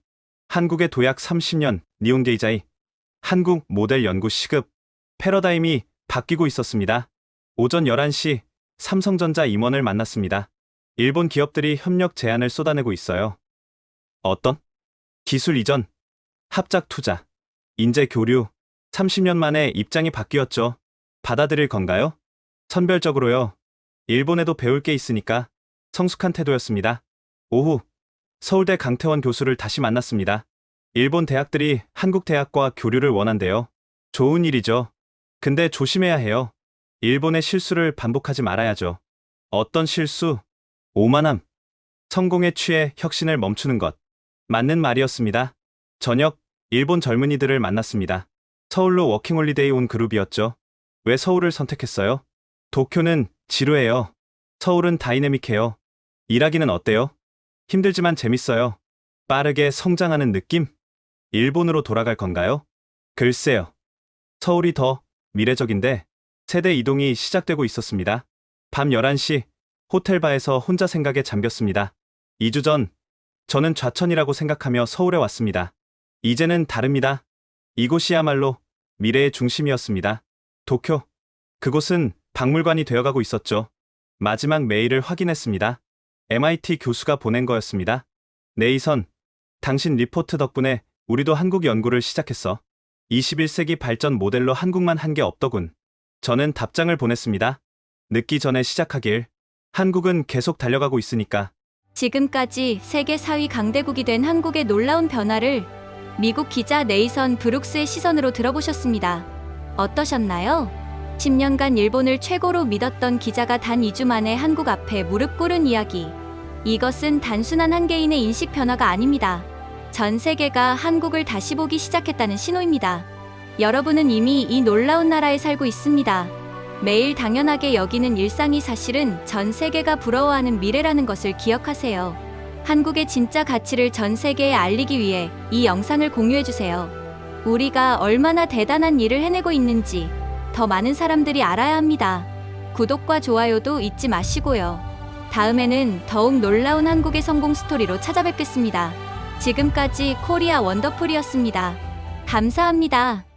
한국의 도약 30년, 니혼게이자이, 한국 모델 연구 시급, 패러다임이 바뀌고 있었습니다. 오전 11시, 삼성전자 임원을 만났습니다. 일본 기업들이 협력 제안을 쏟아내고 있어요. 어떤? 기술 이전, 합작 투자, 인재 교류, 30년 만에 입장이 바뀌었죠. 받아들일 건가요? 선별적으로요. 일본에도 배울 게 있으니까. 성숙한 태도였습니다. 오후, 서울대 강태원 교수를 다시 만났습니다. 일본 대학들이 한국 대학과 교류를 원한대요. 좋은 일이죠. 근데 조심해야 해요. 일본의 실수를 반복하지 말아야죠. 어떤 실수? 오만함. 성공에 취해 혁신을 멈추는 것. 맞는 말이었습니다. 저녁, 일본 젊은이들을 만났습니다. 서울로 워킹홀리데이 온 그룹이었죠. 왜 서울을 선택했어요? 도쿄는 지루해요. 서울은 다이내믹해요. 일하기는 어때요? 힘들지만 재밌어요. 빠르게 성장하는 느낌? 일본으로 돌아갈 건가요? 글쎄요. 서울이 더 미래적인데 세대 이동이 시작되고 있었습니다. 밤 11시 호텔바에서 혼자 생각에 잠겼습니다. 2주 전 저는 좌천이라고 생각하며 서울에 왔습니다. 이제는 다릅니다. 이곳이야말로 미래의 중심이었습니다. 도쿄. 그곳은 박물관이 되어가고 있었죠. 마지막 메일을 확인했습니다. MIT 교수가 보낸 거였습니다. 네이선, 당신 리포트 덕분에 우리도 한국 연구를 시작했어. 21세기 발전 모델로 한국만 한 게 없더군. 저는 답장을 보냈습니다. 늦기 전에 시작하길. 한국은 계속 달려가고 있으니까. 지금까지 세계 4위 강대국이 된 한국의 놀라운 변화를 미국 기자 네이선 브룩스의 시선으로 들어보셨습니다. 어떠셨나요? 10년간 일본을 최고로 믿었던 기자가 단 2주 만에 한국 앞에 무릎 꿇은 이야기. 이것은 단순한 한 개인의 인식 변화가 아닙니다. 전 세계가 한국을 다시 보기 시작했다는 신호입니다. 여러분은 이미 이 놀라운 나라에 살고 있습니다. 매일 당연하게 여기는 일상이 사실은 전 세계가 부러워하는 미래라는 것을 기억하세요. 한국의 진짜 가치를 전 세계에 알리기 위해 이 영상을 공유해주세요. 우리가 얼마나 대단한 일을 해내고 있는지 더 많은 사람들이 알아야 합니다. 구독과 좋아요도 잊지 마시고요. 다음에는 더욱 놀라운 한국의 성공 스토리로 찾아뵙겠습니다. 지금까지 코리아 원더풀이었습니다. 감사합니다.